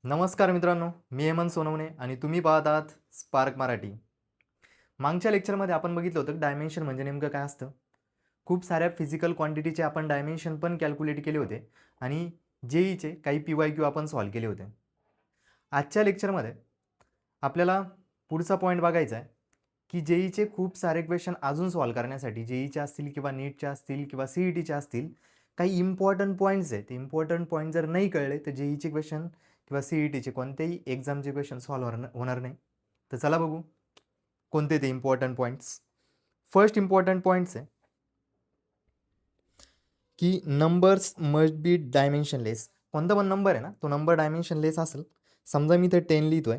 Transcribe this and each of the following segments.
नमस्कार मित्रांनो, मी हेमंत सोनवणे आणि तुम्ही पाहत आहात स्पार्क मराठी. मागच्या लेक्चरमध्ये आपण बघितलं होतं डायमेन्शन म्हणजे नेमकं काय असतं. खूप साऱ्या फिजिकल क्वांटिटीचे आपण डायमेन्शन पण कॅल्क्युलेट केले होते आणि जेईचे काही PYQ आपण सॉल्व्ह केले होते. आजच्या लेक्चरमध्ये आपल्याला पुढचा पॉईंट बघायचा आहे की जेईचे खूप सारे क्वेश्चन अजून सॉल्व्ह करण्यासाठी जेईचे असतील किंवा नीटचे असतील किंवा CETचे असतील काही इम्पॉर्टंट पॉईंट्स आहेत. ते इम्पॉर्टंट पॉईंट जर नाही कळले तर जेईचे क्वेश्चन किंवा CETचे कोणत्याही एक्झामचे क्वेश्चन सॉल्व्ह होणार नाही. तर चला बघू कोणते ते important points. First important points आहे की नंबर्स मस्ट बी डायमेन्शनलेस. कोणता पण नंबर आहे ना, तो नंबर डायमेन्शनलेस असेल. समजा मी ते 10 लिहितोय,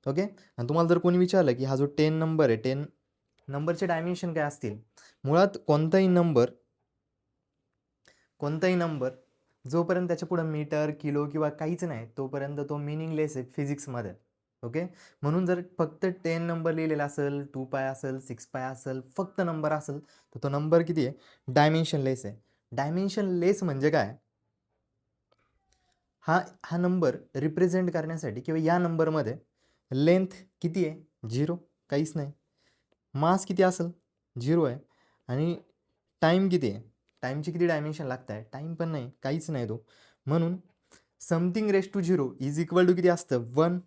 ओके, आणि तुम्हाला जर कोणी विचारलं की हा जो 10 नंबर आहे, 10 नंबरचे डायमेन्शन काय असतील. मुळात कोणताही नंबर जोपर्यंत त्याच्या पुढे मीटर किलो किंवा काहीच नाही तोपर्यंत तो मिनिंगलेस आहे फिजिक्समध्ये. ओके, म्हणून जर फक्त 10 नंबर लिहिलेला असेल, 2π असेल, 6π असेल, फक्त नंबर असेल तर तो नंबर किती आहे, डायमेन्शनलेस आहे. डायमेन्शनलेस म्हणजे काय, हा हा नंबर रिप्रेझेंट करण्यासाठी किंवा या नंबरमध्ये लेंथ किती आहे, 0, काहीच नाही. मास किती असेल, 0 आहे. आणि टाईम किती आहे, टाईमची किती डायमेन्शन लागत आहे, टाईम पण नाही, काहीच नाही तो. म्हणून something raise to 0 is equal to किती असतं, 1.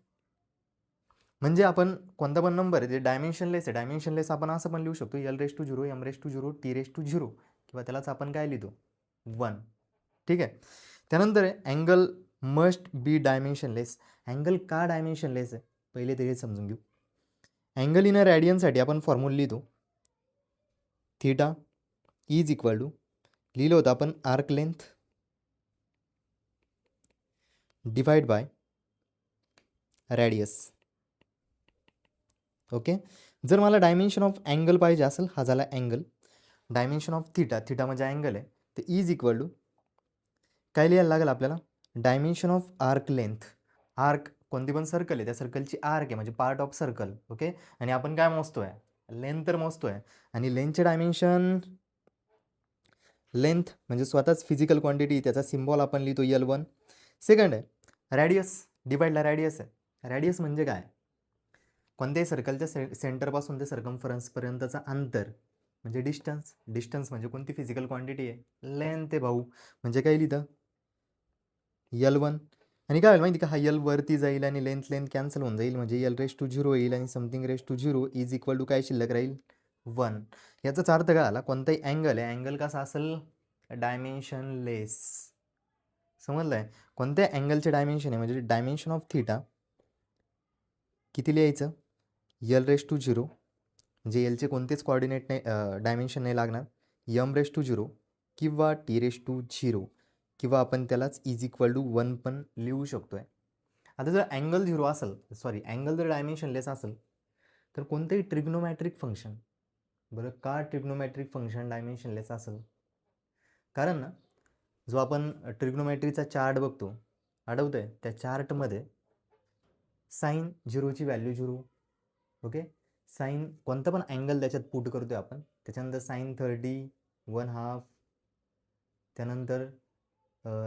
म्हणजे आपण कोणता पण नंबर आहे ते डायमेन्शनलेस आहे. डायमेन्शनलेस आपण असं पण लिहू शकतो, L/0, M/0, T/0 किंवा त्यालाच आपण काय लिहितो, 1. ठीक आहे. त्यानंतर आहे angle must be dimensionless. Angle का डायमेन्शनलेस आहे पहिले ते समजून घेऊ. अँगल इन अ रॅडियनसाठी आपण फॉर्म्युला लिहितो, थीटा इज इक्वल टू, लिहिलं होतं आपण, arc length divide by radius. Okay, जर मला डायमेन्शन ऑफ अँगल पाहिजे असेल, हा झाला अँगल. डायमेन्शन ऑफ थीटा म्हणजे अँगल आहे, तर इज इक्वल टू काय लिहायला लागेल आपल्याला, dimension of arc length. Arc कोणती पण सर्कल आहे त्या सर्कलची आर्क आहे म्हणजे पार्ट ऑफ सर्कल. ओके, आणि आपण काय मोजतोय, लेंथ तर मोजतोय. आणि लेंथचे डायमेन्शन, लेंथ म्हणजे स्वतःच फिजिकल क्वांटिटी, त्याचा सिम्बॉल आपण लिहितो L1. सेकंड आहे रॅडियस, डिवाइडला रॅडियस आहे. रॅडियस म्हणजे काय, कोणत्याही सर्कलच्या सेंटरपासून ते सर्कम्फरन्सपर्यंतचा अंतर म्हणजे डिस्टन्स. डिस्टन्स म्हणजे कोणती फिजिकल क्वांटिटी आहे, लेंथ आहे भाऊ. म्हणजे काय लिहितं, L1. आणि काय होईल माहिती का, हा L वरती जाईल आणि लेंथ कॅन्सल होऊन जाईल, म्हणजे L/0 येईल आणि समथिंग/0 इज इक्वल टू काय शिल्लक राहील, 1. याचाच अर्थ काय आला, कोणताही अँगल आहे, अँगल कसा असेल, डायमेन्शनलेस. समजलं आहे. कोणत्या अँगलचे डायमेन्शन आहे म्हणजे डायमेन्शन ऑफ थीटा किती लिहायचं, L/0, म्हणजे एलचे कोणतेच कोऑर्डिनेट नाही, डायमेन्शन नाही लागणार, M/0 किंवा T/0 किंवा आपण त्यालाच इज इक्वल टू 1 पण लिहू शकतोय. आता जर अँगल 0 असेल, सॉरी अँगल जर डायमेन्शनलेस असेल तर कोणतेही ट्रिग्नोमॅट्रिक फंक्शन, बरं का ट्रिग्नोमॅट्रिक फंक्शन डायमेन्शनलेस असेल, कारण ना जो आपण ट्रिग्नोमॅट्रीचा चार्ट बघतो, आठवतंय, त्या चार्टमध्ये साईन 0ची व्हॅल्यू 0. ओके, साईन कोणता पण अँगल त्याच्यात पुट करतोय आपण, त्याच्यानंतर साईन 30, 1/2, त्यानंतर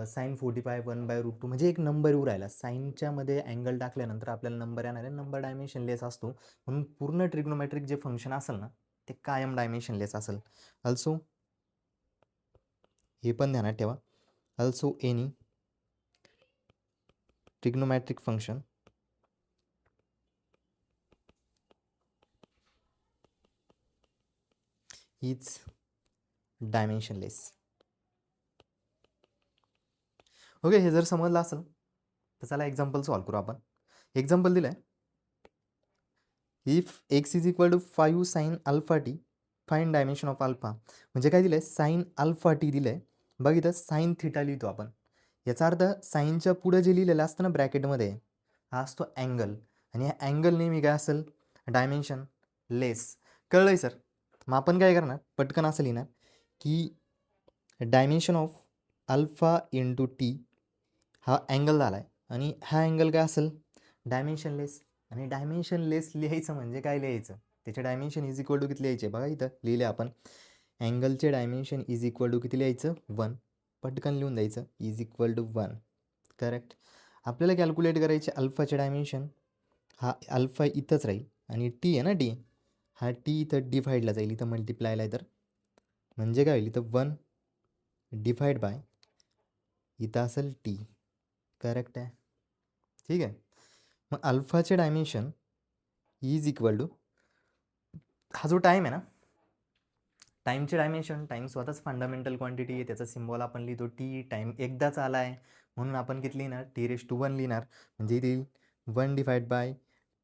साईन 45, 1/√2, म्हणजे एक नंबर येऊ राहिला. साईनच्या मध्ये अँगल टाकल्यानंतर आपल्याला नंबर येणार आहे, नंबर डायमेन्शनलेस असतो. म्हणून पूर्ण ट्रिग्नोमॅट्रिक जे फंक्शन असेल ना ते कायम डायमेन्शनलेस असेल. अल्सो हे पण ध्यानात ठेवा, also any trigonometric function is dimensionless. Okay, हे जर समजलं असेल तर चला एक्झाम्पल सॉल्व्ह करू आपण. एक्झाम्पल दिलं आहे, if x is equal to 5 sine alpha T, fine dimension of alpha. म्हणजे काय दिलं आहे, साईन अल्फा टी दिलं आहे. बघ इथं साईन थीटा लिहितो आपण. याचा अर्थ साईनच्या पुढे जे लिहिलेलं असतं ना ब्रॅकेटमध्ये, हा असतो अँगल. आणि हा अँगल नेहमी काय असेल, डायमेन्शन लेस. कळलं आहे सर. मग आपण काय करणार, पटकन असं लिहिणार की dimension of alpha into T हा अँगल झाला आहे आणि हा अँगल काय असेल, डायमेन्शनलेस. आणि डायमेन्शनलेस लिहायचं म्हणजे काय लिहायचं, त्याचे डायमेन्शन इज इक्वल टू किती लिहायचे, बघा इथं लिहिले आपण, अँगलचे डायमेन्शन इज इक्वल टू किती लिहायचं, 1. पटकन लिहून द्यायचं, इज इक्वल टू 1. करेक्ट. आपल्याला कॅल्क्युलेट करायचे अल्फाचे डायमेन्शन. हा अल्फा इथंच राहील आणि टी आहे ना टी, हा टी इथं डिव्हाइडला जाईल, इथं मल्टिप्लायला आहे तर म्हणजे काय होईल इथं 1 डिव्हाइड बाय इथं असेल टी. करेक्ट आहे. ठीक आहे. मग अल्फाचे डायमेन्शन इज इक्वल टू हा जो टाईम आहे ना, टाईमचे डायमेन्शन, टाईम स्वतःच फंडामेंटल क्वांटिटी आहे, त्याचा सिम्बॉल आपण लिहितो टी. टाईम एकदाच आला आहे म्हणून आपण किती लिहिणार, T⁻1 लिहिणार. म्हणजे इथे येईल 1 डिवाइड बाय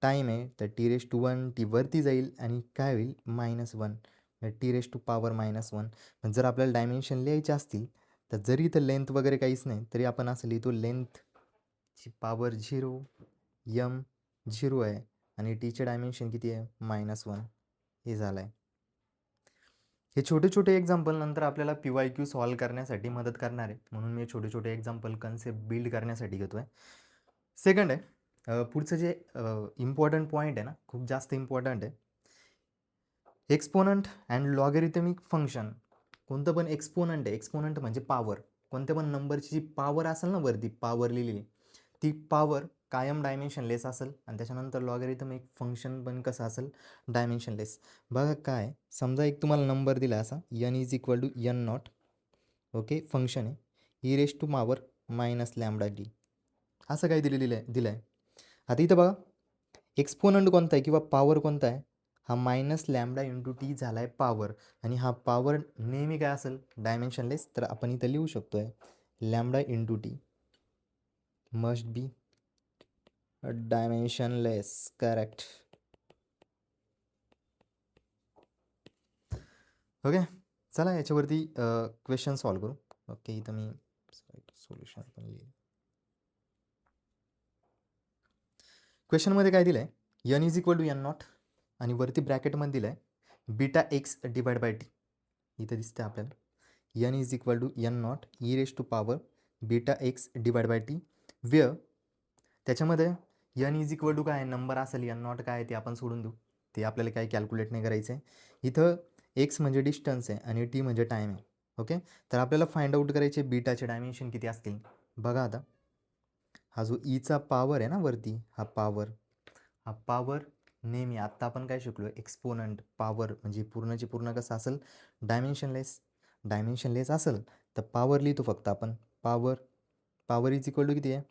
टाईम आहे तर T⁻1 टी वरती जाईल आणि काय होईल -1 T⁻⁻1. पण जर आपल्याला डायमेन्शन लिहायचे असतील तर जरी इथं लेंथ वगैरे काहीच नाही तरी आपण असं लिहितो लेंथची पावर 0 m 0 आहे आणि टीचे डायमेन्शन किती आहे -1. हे झालं आहे. हे छोटे छोटे एक्झाम्पल नंतर आपल्याला PYQ सॉल्व करण्यासाठी मदत करणार आहे, म्हणून मी छोटे छोटे एक्झाम्पल कन्सेप्ट बिल्ड करण्यासाठी घेतो आहे. सेकंड आहे पुढचं जे इम्पॉर्टंट पॉईंट आहे ना, खूप जास्त इम्पॉर्टंट आहे. Exponent and logarithmic function. कोणतं पण एक्सपोनंट आहे, एक्सपोनंट म्हणजे पॉवर. कोणत्या पण नंबरची जी पॉवर असेल ना, वरती पॉवर लिहिलेली, ती पॉवर कायम डायमेन्शनलेस असेल आणि त्याच्यानंतर लॉगॅरिथमिक फंक्शन पण कसं असेल डायमेन्शनलेस. बघा काय, समजा एक तुम्हाला नंबर दिला असा n is equal to n0. Okay, function आहे e⁻⁻d असं काही दिलं आहे. आता इथं बघा एक्सपोनंट कोणता आहे किंवा पॉवर कोणता आहे, हा -λ × t झाला आहे पॉवर. आणि हा पॉवर नेहमी काय असेल डायमेन्शनलेस. तर आपण इथं लिहू शकतो आहे λ × t must be dimensionless. Correct. Okay, चला याच्यावरती क्वेश्चन सॉल्व करू. ओके, इथं मी सोल्युशन पण लिहिलं. क्वेश्चनमध्ये काय दिलं आहे, n is equal to n0 आणि वरती ब्रॅकेटमध्ये दिलं आहे βx डिवाइड बाय टी. इथं दिसतं आपल्याला n is equal to n0 e⁻βx divide by T. त्याच्यामध्ये n इज इक्वल टू काय आहे, नंबर असेल, n0 काय आहे ते आपण सोडून देऊ, ते आपल्याला काही कॅल्क्युलेट नाही करायचं आहे. इथं x म्हणजे डिस्टन्स आहे आणि t म्हणजे टाईम आहे. ओके, तर आपल्याला फाइंड आउट करायचे बीटाचे डायमेन्शन किती असतील. बघा आता हा जो ईचा पॉवर आहे ना वरती, हा पॉवर नेहमी आत्ता आपण काय शिकलो, एक्सपोनंट पॉवर म्हणजे पूर्णची पूर्ण कसं असेल डायमेन्शनलेस असेल तर पॉवर लिहितो फक्त आपण. पॉवर इज इक्वल टू किती आहे,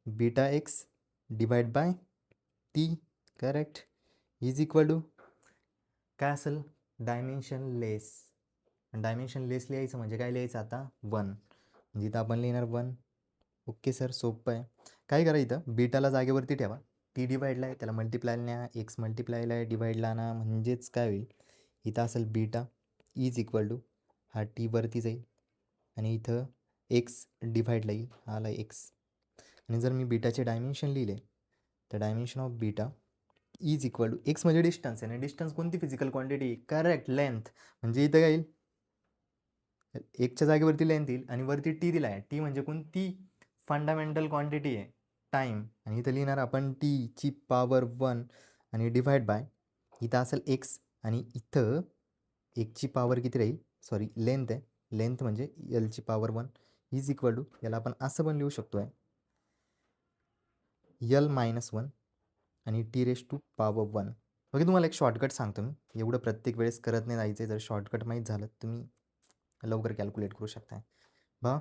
βx divide by T. Correct. Is equal to काय असेल डायमेन्शनलेस लिहायचं म्हणजे काय लिहायचं आता 1, म्हणजे इथं आपण लिहिणार 1. ओके सर, सोपं आहे. काय करा, इथं बीटाला जागेवरती ठेवा, टी डिवाइडला आहे त्याला मल्टिप्लायला न्या, एक्स मल्टिप्लायला आहे डिवाइडला ना, म्हणजेच काय होईल इथं असेल बीटा इज इक्वल टू हा टी वरती जाईल आणि इथं एक्स डिवाइडला येईल, आला एक्स. आणि जर मी बीटाचे डायमेन्शन लिहिले तर dimension of beta is equal to X म्हणजे डिस्टन्स आहे आणि डिस्टन्स कोणती फिजिकल क्वांटिटी, करेक्ट, लेंथ. म्हणजे इथं काय येईल, एकच्या जागेवरती लेंथ येईल आणि वरती टी दिला आहे. टी म्हणजे कोणती फंडामेंटल क्वांटिटी आहे, टाईम. आणि इथं लिहिणार आपण टीची पॉवर 1 आणि डिवाइड बाय इथं असेल एक्स आणि इथं एकची पॉवर किती राहील, सॉरी लेंथ आहे, लेंथ म्हणजे एलची पॉवर 1 इज इक्वल टू, याला आपण असं पण लिहू शकतो आहे L-1 आणि T⁻⁻1. ओके, तुम्हाला एक शॉर्टकट सांगतो मी, एवढं प्रत्येक वेळेस करत नाही जायचं. जर शॉर्टकट माहीत झालं तुम्ही लवकर कॅल्क्युलेट करू शकता. बा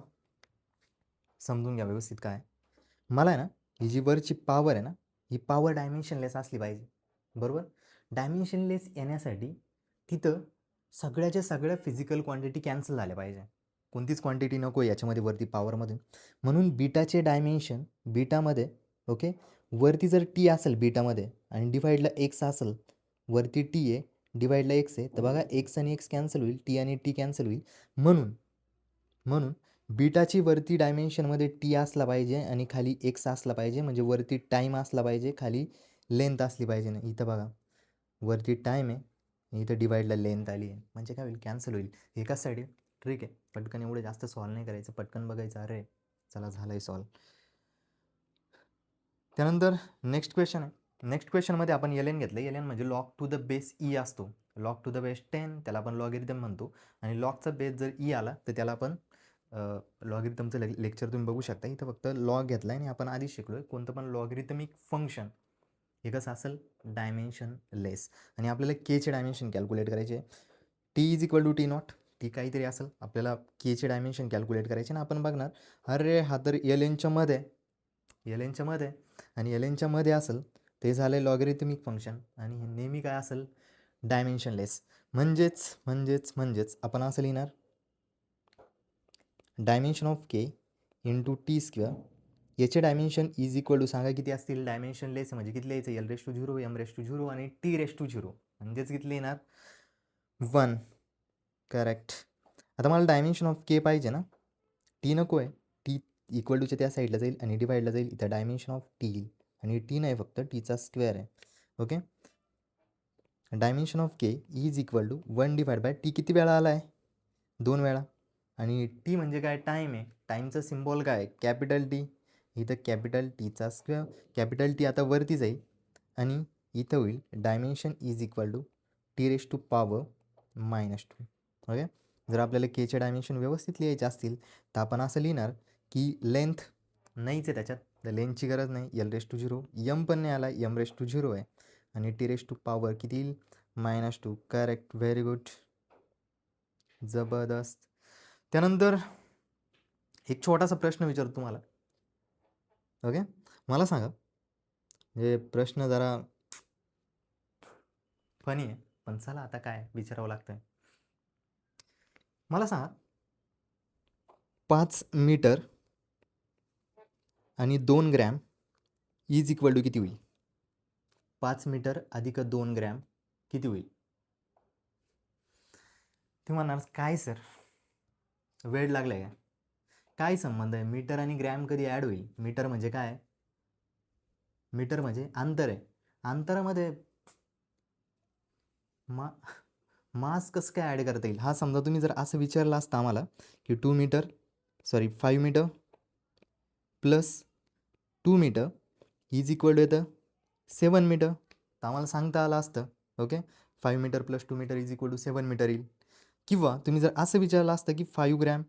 समजून घ्या व्यवस्थित. काय मला आहे ना, ही जी वरची पॉवर आहे ना, ही पॉवर डायमेन्शनलेस असली पाहिजे, बरोबर. डायमेन्शनलेस येण्यासाठी तिथं सगळ्याच्या सगळ्या फिजिकल क्वांटिटी कॅन्सल झाल्या पाहिजे, कोणतीच क्वांटिटी नको याच्यामध्ये वरती पॉवरमध्ये. म्हणून बीटाचे डायमेन्शन बीटामध्ये, ओके, वरती जर टी असेल बीटामध्ये आणि डिवाइडला एक्स असेल, वरती टी आहे डिवाइडला एक्स आहे, तर बघा एक्स आणि एक्स कॅन्सल होईल, टी आणि टी कॅन्सल होईल. म्हणून बीटाची वरती डायमेन्शनमध्ये टी असला पाहिजे आणि खाली एक्स असला पाहिजे, म्हणजे वरती टाईम असला पाहिजे, खाली लेंथ असली पाहिजे. नाही, इथं बघा वरती टाईम आहे आणि इथं डिवाइडला लेंथ आली आहे, म्हणजे काय होईल, कॅन्सल होईल. एकाच साईड ट्रिक आहे, पटकन एवढं जास्त सॉल्व नाही करायचं, पटकन बघायचं, अरे चला झालं आहे सॉल्व. त्यानंतर नेक्स्ट क्वेश्चन आहे. नेक्स्ट क्वेश्चनमध्ये आपण एल एन घेतलं. एल एन म्हणजे log to the base E असतो, लॉग टू द बेस 10 त्याला आपण लॉगॅरिथम म्हणतो. आणि लॉगचा बेस जर ई आला तर त्याला आपण लॉगरिथमचं लेक्चर तुम्ही बघू शकता. इथं फक्त लॉग घेतला आहे आणि आपण आधीच शिकलो आहे कोणतं पण लॉगरिथमिक फंक्शन हे कसं असेल डायमेन्शन लेस. आणि आपल्याला केचे डायमेन्शन कॅल्क्युलेट करायचे. T is equal to T naught, T काहीतरी असेल, आपल्याला केचे डायमेन्शन कॅल्क्युलेट करायचे. आणि आपण बघणार अरे हा तर एल एनच्या मध्ये आणि एल एनच्या मध्ये असेल ते झालं लॉगरिथमिक फंक्शन आणि हे नेहमी काय असेल डायमेन्शन लेस. म्हणजेच आपण असं लिहिणार dimension of K into T square. याचे डायमेन्शन इज इक्वल टू सांगा किती असतील. डायमेन्शन लेस म्हणजे किती लिहायचं L raise to zero, M raise to zero आणि टी रेस टू झिरो म्हणजेच किती येणार 1. करेक्ट. आता मला डायमेन्शन ऑफ के पाहिजे ना, टी नको आहे. टी इक्वल टूच्या त्या साईडला जाईल आणि डिवाईडला जाईल. इथं डायमेन्शन ऑफ टी येईल आणि टी नाही फक्त टीचा स्क्वेअर आहे. Okay. Dimension of K is equal to 1 divide by T. किती वेळा आला आहे 2 वेळा. आणि टी म्हणजे काय टाईम आहे. टाईमचा सिम्बॉल काय आहे कॅपिटल टी. इथं कॅपिटल टीचा स्क्वेअर. कॅपिटल टी आता वरती जाईल आणि इथं होईल dimension is equal to T raise to power -2. Okay. जर आपल्याला केचे डायमेन्शन व्यवस्थित लिहायचे असतील तर आपण असं लिहिणार की लेंथ नाहीच आहे त्याच्यात, तर लेंथची गरज नाही. L raise to zero, M पण नाही आला, एम रेस टू झिरो आहे आणि टी रेस टू पॉवर किती येईल -2. करेक्ट. Very good. जबरदस्त. त्यानंतर एक छोटासा प्रश्न विचारतो तुम्हाला. ओके. मला सांगा, हे प्रश्न जरा फनी आहे पण चला आता काय विचारावं लागतंय. मला सांगा 5 मीटर आणि 2 ग्रॅम इज इक्वल टू किती होईल. 5 मीटर अधिक 2 ग्रॅम किती होईल. ते म्हणणार काय सर वेळ लागलाय काय संबंध आहे. मीटर आणि ग्रॅम कधी ॲड होईल. मीटर म्हणजे काय, मीटर म्हणजे अंतर आहे. अंतरामध्ये मास कसं काय ॲड करता येईल. हा समजा तुम्ही जर असं विचारलं असतं आम्हाला की 5 metre plus 2 metre is equal to येतं 7 मीटर, तर आम्हाला सांगता आलं असतं. Okay. 5 metre plus 2 metre is equal to 7 metre येईल. किंवा तुम्ही जर असं विचारलं असतं की 5 ग्रॅम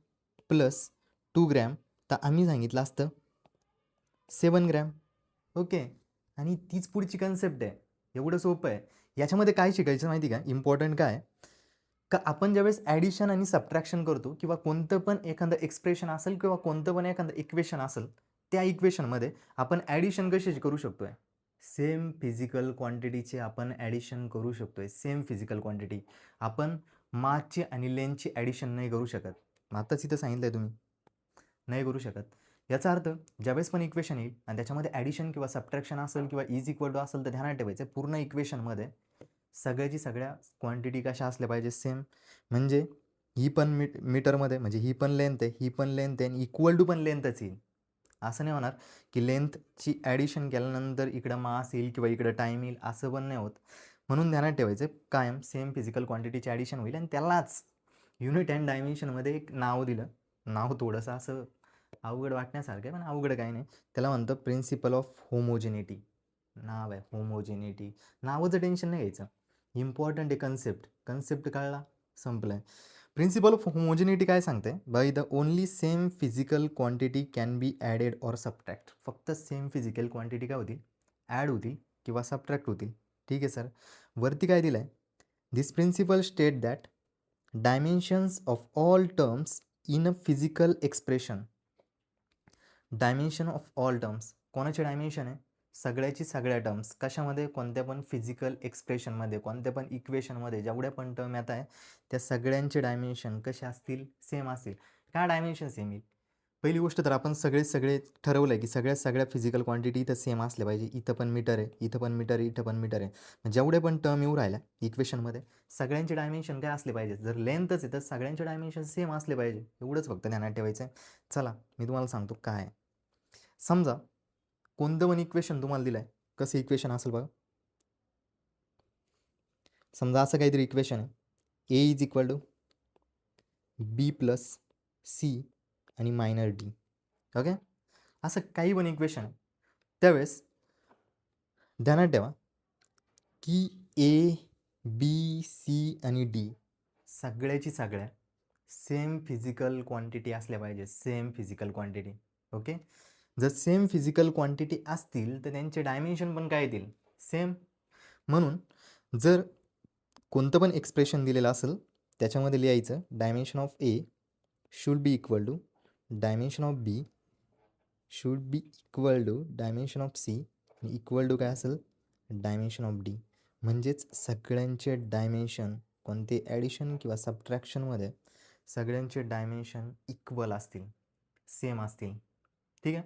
प्लस 2 ग्रॅम, तर आम्ही सांगितलं असतं 7 ग्रॅम. ओके. आणि तीच पुढची कन्सेप्ट आहे. एवढं सोपं आहे. याच्यामध्ये काय शिकायचं माहिती का, इम्पॉर्टंट काय का आपण ज्यावेळेस ॲडिशन आणि सबट्रॅक्शन करतो किंवा कोणतं पण एखादं एक्सप्रेशन असेल किंवा कोणतं पण एखादं इक्वेशन असेल, त्या इक्वेशनमध्ये आपण ॲडिशन कशाची करू शकतोय, सेम फिजिकल क्वांटिटीचे आपण ॲडिशन करू शकतोय. Same physical quantity. आपण मासची आणि लेंथची ॲडिशन नाही करू शकत. आताच इथं सांगितलं आहे तुम्ही नाही करू शकत. याचा अर्थ ज्यावेळेस पण इक्वेशन येईल आणि त्याच्यामध्ये ॲडिशन किंवा सबट्रॅक्शन असेल किंवा इज इक्वल टू असेल तर ध्यानात ठेवायचं पूर्ण इक्वेशनमध्ये सगळ्या क्वांटिटी कशा असल्या पाहिजे सेम. म्हणजे ही पण मीटरमध्ये म्हणजे ही पण लेंथ आहे, ही पण लेंथ आहे आणि इक्वल टू पण लेंथच येईल. असं नाही होणार की लेंथची ॲडिशन केल्यानंतर इकडं मास येईल किंवा इकडं टाईम येईल, असं पण नाही होत. म्हणून ध्यानात ठेवायचं कायम सेम फिजिकल क्वांटिटीचे ॲडिशन होईल. आणि त्यालाच युनिट अँड डायमेन्शनमध्ये एक नाव दिलं. नाव थोडंसं असं अवघड वाटण्यासारखं आहे पण अवघड काही नाही. त्याला म्हणतं प्रिन्सिपल ऑफ होमोजिनिटी. नाव आहे होमोजिनिटी. नावाचं टेन्शन नाही घ्यायचं. इम्पॉर्टंट आहे कन्सेप्ट कळला संपलं आहे. प्रिन्सिपल ऑफ होमोजिनिटी काय सांगते, by the only same physical quantity can be added or subtract. फक्त सेम फिजिकल क्वांटिटी काय होतील ॲड होतील किंवा सबट्रॅक्ट होतील. ठीक आहे सर. वरती काय दिलं आहे, this principle state that dimensions of all terms in a physical expression. Dimension of all terms कोणाचे डायमेन्शन आहे, सगळ्या टर्म्स कशामध्ये, कोणत्या पण फिजिकल एक्सप्रेशनमध्ये, कोणत्या पण इक्वेशनमध्ये जेवढ्या पण टर्म येत आहे त्या सगळ्यांचे डायमेन्शन कसे असतील सेम असतील. काय डायमेन्शन सेम येईल. पहिली गोष्ट तर आपण सगळे ठरवलं आहे की सगळ्या फिजिकल क्वांटिटी इथं सेम असल्या पाहिजे. इथं पण मीटर आहे, इथं पण मीटर आहे, इथं पण मीटर आहे. जेवढे पण टर्म येऊ राहिल्या इक्वेशनमध्ये सगळ्यांचे डायमेन्शन काय असले पाहिजे. जर लेंथच आहे तर सगळ्यांचे डायमेन्शन सेम असले पाहिजे. एवढंच फक्त ध्यानात ठेवायचं आहे. चला मी तुम्हाला सांगतो काय. समजा कोणतं पण इक्वेशन तुम्हाला दिलं आहे, कसं इक्वेशन असेल बघा. समजा असं काहीतरी इक्वेशन आहे, A is equal to B plus C आणि मायनर डी. ओके. असं काही पण इक्वेशन आहे. त्यावेळेस ध्यानात ठेवा की ए बी सी आणि डी सगळ्या सेम फिजिकल क्वांटिटी असल्या पाहिजे, सेम फिजिकल क्वांटिटी. ओके, जर सेम फिजिकल क्वांटिटी असतील तर त्यांचे डायमेन्शन पण काय येतील, सेम. म्हणून जर कोणतं पण एक्सप्रेशन दिलेलं असेल त्याच्यामध्ये लिहायचं dimension of A should be equal to dimension of B should be equal to dimension of C आणि इक्वल टू काय असेल, डायमेन्शन ऑफ डी. म्हणजेच सगळ्यांचे डायमेन्शन कोणते ॲडिशन किंवा सबट्रॅक्शनमध्ये सगळ्यांचे डायमेन्शन इक्वल असतील, सेम असतील. ठीक आहे,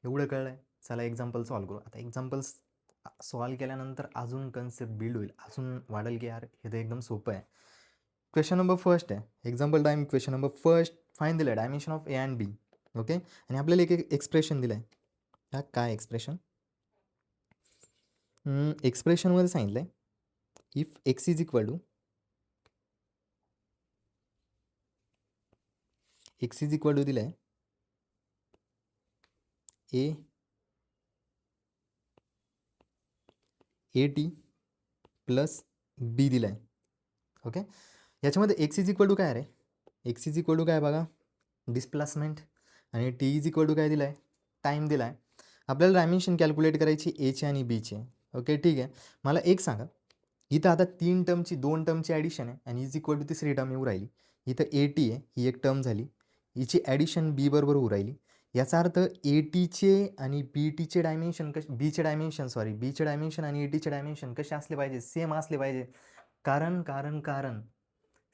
एवढं कळलं आहे. चला एक्झाम्पल सॉल्व करू. आता एक्झाम्पल्स सॉल्व केल्यानंतर अजून कन्सेप्ट बिल्ड होईल, अजून वाढेल की यार हे तर एकदम सोपं आहे. क्वेश्चन नंबर फर्स्ट आहे, example time question number first. Fine दिलं आहे dimension of A and B. Okay, आणि आपल्याला एक एक्सप्रेशन दिलं आहे. हा काय एक्सप्रेशन, एक्सप्रेशनमध्ये सांगितलं आहे if X is equal to दिलं आहे ए टी प्लस बी दिलं आहे. ओके, याच्यामध्ये एक्स इज इक्वल टू काय रे, एक्स इज इक्वल टू काय बघा, डिस्प्लेसमेंट, आणि टी इज इक्वल टू काय दिला आहे, टाईम दिला आहे. आपल्याला डायमेन्शन कॅल्क्युलेट करायची एचे आणि बीचे. ओके ठीक आहे, मला एक सांगा, इथं आता 2 टर्मची ॲडिशन आहे आणि इज इक्वल टू तिसरी टर्म येऊ राहिली. इथं ए टी आहे, ही एक टर्म झाली, हिची ॲडिशन बी बरोबर होऊ राहिली. याचा अर्थ ए टीचे आणि बी टीचे डायमेन्शन बीचे डायमेन्शन आणि ए टीचे डायमेन्शन कसे असले पाहिजे, सेम असले पाहिजे. कारण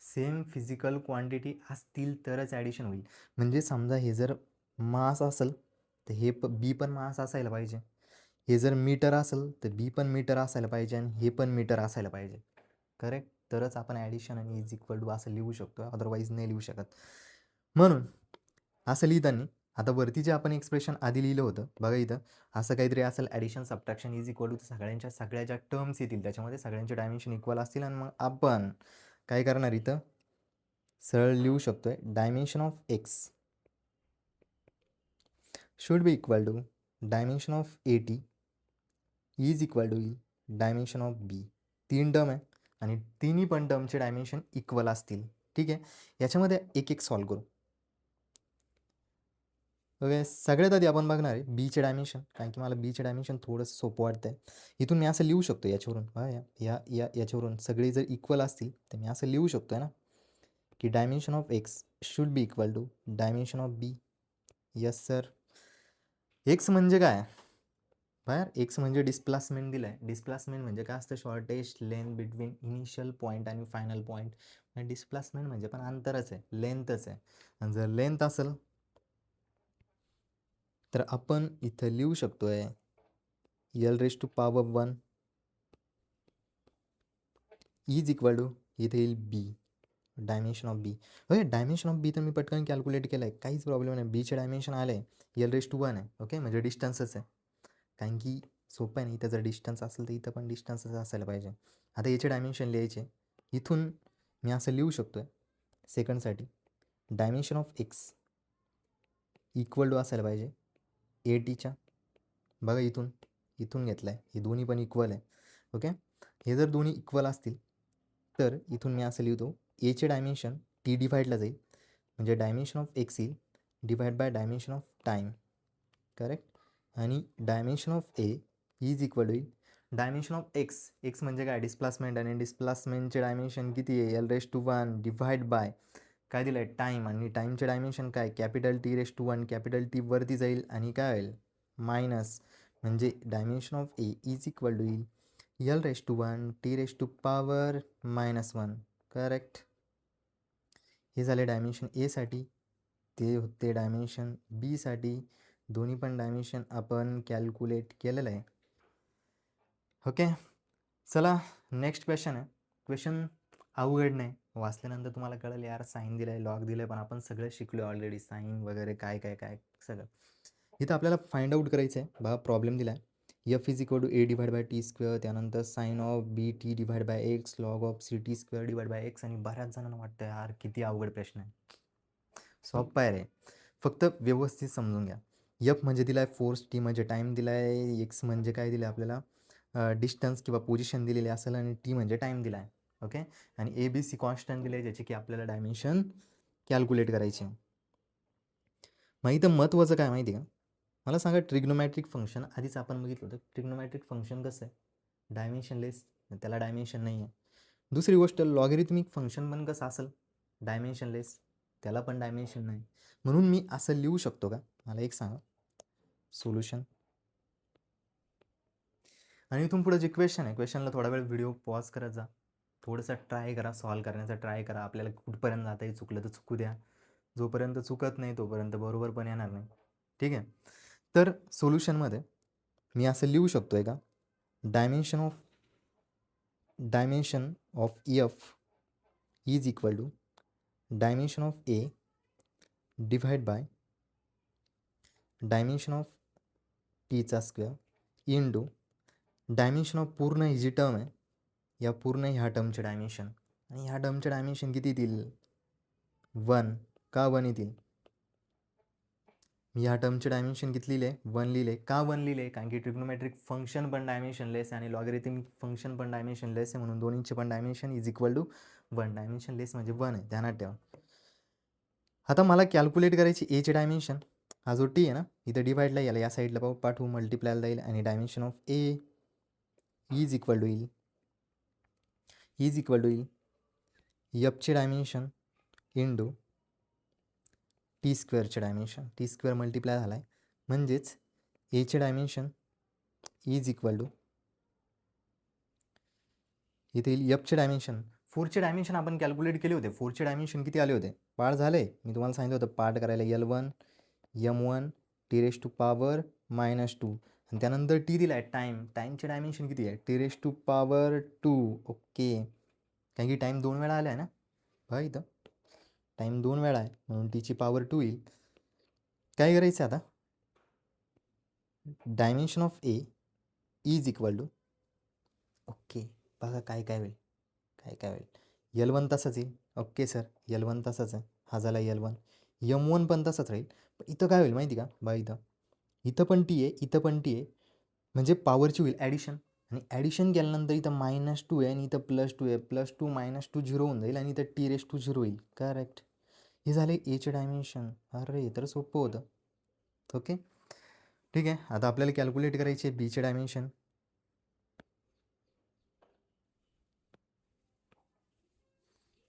सेम फिजिकल क्वांटिटी असतील तरच ॲडिशन होईल. म्हणजे समजा हे जर मास असेल तर हे बी पण मास असायला पाहिजे, हे जर मीटर असेल तर बी पण मीटर असायला पाहिजे आणि हे पण मीटर असायला पाहिजे. करेक्ट, तरच आपण ॲडिशन आणि इज इक्वल टू असं लिहू शकतो, अदरवाईज नाही लिहू शकत. म्हणून असं लिहिताना आता वरती जे आपण एक्सप्रेशन आधी लिहिलं होतं बघा, इथं असं काहीतरी असेल, addition subtraction is equal to सगळ्या ज्या टर्म्स येतील त्याच्यामध्ये सगळ्यांचे डायमेन्शन इक्वल असतील. आणि मग आपण काय करणार, इथं सरळ लिहू शकतोय dimension of X should be equal to dimension of A T is equal to dimension of B. 3 term आहे आणि तिन्ही पण टर्मचे डायमेन्शन इक्वल असतील. ठीक आहे, याच्यामध्ये एक एक सॉल्व करू. ओके, सगळ्यात आधी आपण बघणार आहे बीचे डायमेन्शन, कारण की मला बीचे डायमेन्शन थोडंसं सोपं वाटतं आहे. इथून मी असं लिहू शकतो याच्यावरून, याच्यावरून सगळे जर इक्वल असतील तर मी असं लिहू शकतो आहे ना, की dimension of X should be equal to dimension of B. Yes sir. X म्हणजे काय बाहेर, एक्स म्हणजे डिस्प्लेसमेंट दिलं आहे. डिस्प्लेसमेंट म्हणजे काय असतं, shortest length between initial point आणि फायनल पॉईंट. म्हणजे डिस्प्लेसमेंट म्हणजे पण अंतरच आहे, लेंथच आहे. आणि जर लेंथ असेल तर आपण इथं लिहू शकतोय L raise to power 1 is equal to, इथे येईल B, dimension of B. Okay, dimension of B तर मी पटकन कॅल्क्युलेट केलं आहे, काहीच प्रॉब्लेम नाही. बीचे डायमेन्शन आलं आहे यल रेस टू 1 आहे. ओके, म्हणजे डिस्टन्सच आहे, कारण की सोपं आहे ना, इथं जर डिस्टन्स असेल तर इथं पण डिस्टन्सच असायला पाहिजे. आता याचे डायमेन्शन लिहायचे, इथून मी असं लिहू शकतो आहे सेकंडसाठी dimension of X equal to असायला पाहिजे ए टीच्या. बघा इथून घेतलं आहे, हे दोन्ही पण इक्वल आहे. ओके, हे जर दोन्ही इक्वल असतील तर इथून मी असं लिहितो एचे डायमेन्शन टी डिवाईडला जाईल, म्हणजे डायमेन्शन ऑफ एक्स येईल divide by dimension of time. Correct, आणि dimension of A is equal to dimension of X म्हणजे काय, डिस्प्लेसमेंट, आणि डिस्प्लेसमेंटचे डायमेन्शन किती आहे, L raise to 1 divide by काय दिलं आहे, टाईम, आणि टाईमचे डायमेन्शन काय, capital T raise to 1. Capital T वरती जाईल आणि काय होईल मायनस, म्हणजे dimension of A is equal to L raise to 1 T raise to power -1. Correct, हे झाले डायमेन्शन एसाठी, ते होते डायमेन्शन बीसाठी. दोन्ही पण डायमेन्शन आपण कॅल्क्युलेट केलेलं आहे. ओके, चला नेक्स्ट क्वेश्चन आहे. क्वेश्चन अवघड नाही, वाचल्यानंतर तुम्हाला कळेल यार साईन दिलं आहे, लॉग दिलं आहे, पण आपण सगळं शिकलो ऑलरेडी, साईन वगैरे काय काय काय सगळं. इथं आपल्याला फाइंड आउट करायचं आहे. बघा प्रॉब्लेम दिला आहे, F is equal to A divide by T square, त्यानंतर sine of B T divide by X, log of C T square divide by X. आणि बऱ्याच जणांना वाटतं यार किती अवघड प्रश्न आहे. सोपं आहे रे, फक्त व्यवस्थित समजून घ्या. एफ म्हणजे दिला आहे फोर्स, टी म्हणजे टाईम दिला आहे, एक्स म्हणजे काय दिलं आहे आपल्याला, डिस्टन्स किंवा पोझिशन दिलेली असेल, आणि टी म्हणजे टाईम दिला आहे. ओके, आणि ए बी सी कॉन्स्टंट दिले ज्याचे की आपल्याला डायमेन्शन कॅल्क्युलेट करायची. मग इथं महत्त्वाचं काय माहिती आहे का, मला सांगा ट्रिग्नोमॅट्रिक फंक्शन आधीच आपण बघितलं होतं. ट्रिग्नोमॅट्रिक फंक्शन कसं आहे, डायमेन्शनलेस, त्याला डायमेन्शन नाही आहे. दुसरी गोष्ट लॉगॅरिथमिक फंक्शन पण कसं असेल, डायमेन्शनलेस, त्याला पण डायमेन्शन नाही. म्हणून मी असं लिहू शकतो का, मला एक सांगा. सोल्युशन आणि इथून पुढे जे क्वेश्चन आहे, क्वेश्चनला थोडा वेळ व्हिडिओ पॉज करत जा, थोडंसं ट्राय करा, सॉल्व करण्याचा ट्राय करा. आपल्याला कुठपर्यंत जाता येईल, चुकलं तर चुकू द्या. जोपर्यंत चुकत नाही तोपर्यंत बरोबर पण येणार नाही. ठीक आहे. तर सोल्युशनमध्ये मी असं लिहू शकतो आहे का, dimension of F is equal to dimension of A divide by dimension of टीचा स्क्वेअर इंटू डायमेन्शन ऑफ पूर्ण ही जी टर्म आहे, या पूर्ण ह्या टर्मचे डायमेन्शन, आणि ह्या टर्मचे डायमेन्शन किती येतील, 1. का 1 येतील, मी ह्या टर्मचे डायमेन्शन किती लिहिले, 1 लिहिले. का 1 लिहिले, कारण की ट्रिग्नोमेट्रिक फंक्शन पण डायमेन्शनलेस आणि लॉगॅरिथमिक फंक्शन पण डायमेन्शनलेस आहे, म्हणून दोन्हीचे पण dimension is equal to 1. Dimensionless म्हणजे 1 आहे, ध्यानात ठेवा. आता मला कॅल्क्युलेट करायची एचे डायमेन्शन, हा जो टी आहे ना, इथं डिवाइडला याला या साईडला पाठवू, मल्टिप्लायला जाईल, आणि dimension of A is equal to येईल एफचे डायमेन्शन इंटू टी स्क्वेअरचे डायमेन्शन, टी स्क्वेअर मल्टिप्लाय झाला आहे, म्हणजेच एचे डायमेन्शन इज इक्वल टू इथे येईल एफचे डायमेन्शन. 4चे डायमेन्शन आपण कॅल्क्युलेट केले होते. 4चे डायमेन्शन किती आले होते, पार्ट झाले, मी तुम्हाला सांगितलं होतं पार्ट करायला. L1 M1 T⁻² -2, आणि त्यानंतर टी दिला आहे टाईमचे डायमेन्शन किती आहे, T⁻². ओके, कारण की टाईम 2 वेळा आला आहे ना बघा, इथं टाईम 2 वेळा आहे, म्हणून टीची पॉवर 2 येईल. काय करायचं आता, dimension of A is equal to, okay बघा काय होईल, L1 तसंच येईल. ओके सर, L1 तसंच आहे, हा झाला L1. M1 पण तसंच राहील. पण इथं काय होईल माहिती का बा, इथं पण टी आहे, इथं पण टी आहे, म्हणजे पॉवरची होईल ॲडिशन, आणि ॲडिशन केल्यानंतर इथं -2 आहे आणि इथं +2 आहे, +2 -2 0 होऊन जाईल, आणि इथं T⁻0 होईल. करेक्ट, हे झाले एचे डायमेन्शन. अरे तर सोपं होतं. ओके ठीक आहे. आता आपल्याला कॅल्क्युलेट करायचे बीचे डायमेन्शन.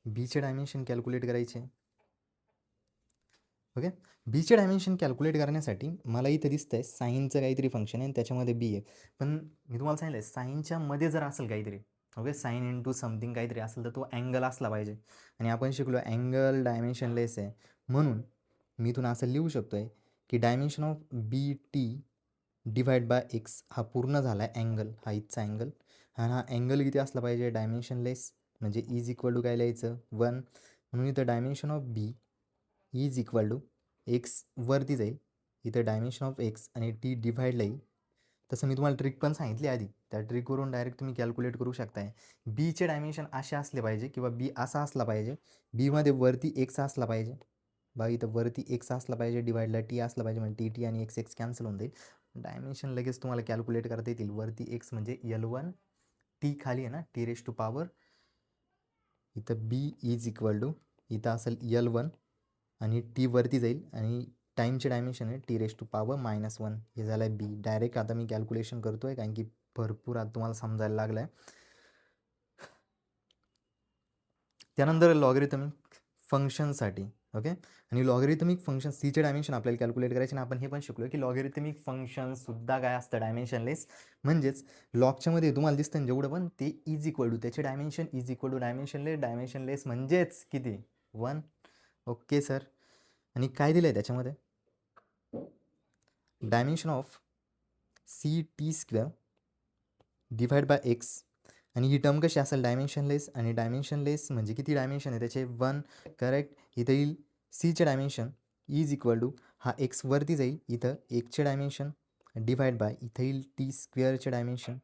बीचे डायमेन्शन कॅल्क्युलेट करायचे. ओके, बीचे डायमेन्शन कॅल्क्युलेट करण्यासाठी मला इथं दिसतंय साईनचं काहीतरी फंक्शन आहे आणि त्याच्यामध्ये बी आहे. पण मी तुम्हाला सांगितलं साईनच्या मध्ये जर असेल काहीतरी, ओके, साईन इंटू समथिंग काहीतरी असेल तर तो अँगल असला पाहिजे, आणि आपण शिकलो अँगल डायमेन्शनलेस आहे, म्हणून मी इथून असं लिहू शकतो आहे की dimension of B T divide by X हा पूर्ण झाला आहे अँगल, हा इथचा अँगल, आणि हा अँगल किती असला पाहिजे, डायमेन्शनलेस, म्हणजे इज इक्वल टू काय लिहायचं, 1. म्हणून इथं dimension of B is equal to X वरती जाईल, इथं डायमेन्शन ऑफ एक्स आणि टी डिवाइडला येईल. तसं मी तुम्हाला ट्रिक पण सांगितली आधी, त्या ट्रिकवरून डायरेक्ट तुम्ही कॅल्क्युलेट करू शकताय. बीचे डायमेन्शन असे असले पाहिजे, किंवा बी असा असला पाहिजे, बीमध्ये वरती एक्स असला पाहिजे, बघा इथं वरती एक्स असला पाहिजे, डिवाइडला टी असला पाहिजे, म्हणजे टी आणि एक्स कॅन्सल होऊन जाईल. डायमेन्शन लगेच तुम्हाला कॅल्क्युलेट करता येतील. वरती एक्स म्हणजे L1, टी खाली आहे ना T⁻, इथं बी इज इक्वल टू, इथं असेल L1 आणि टी वरती जाईल, आणि टाईमचे डायमेन्शन आहे T⁻⁻1. हे झालं आहे बी. डायरेक्ट आता मी कॅल्क्युलेशन करतो आहे, कारण की भरपूर आता तुम्हाला समजायला लागलं आहे. त्यानंतर लॉगरिथमिक फंक्शनसाठी, ओके, आणि लॉगरिथमिक फंक्शन सीचे डायमेन्शन आपल्याला कॅल्क्युलेट करायचे, आणि आपण हे पण शिकलो की लॉगरिथमिक फंक्शनसुद्धा काय असतं, डायमेन्शनलेस. म्हणजेच लॉगच्यामध्ये तुम्हाला दिसतं ना जेवढं पण ते इज इक्वल टू, त्याचे dimension is equal to dimensionless म्हणजेच किती, 1. ओके सर, आणि काय दिलं आहे त्याच्यामध्ये, dimension of CT² divide by X, आणि ही टर्म कशी असेल, डायमेन्शनलेस, आणि डायमेन्शनलेस म्हणजे किती डायमेन्शन आहे त्याचे, 1. करेक्ट, इथं येईल सीचे डायमेन्शन इज इक्वल टू, हा एक्स वरती जाईल, इथं एकचे डायमेन्शन डिवाइड बाय, इथं येईल T² डायमेन्शन.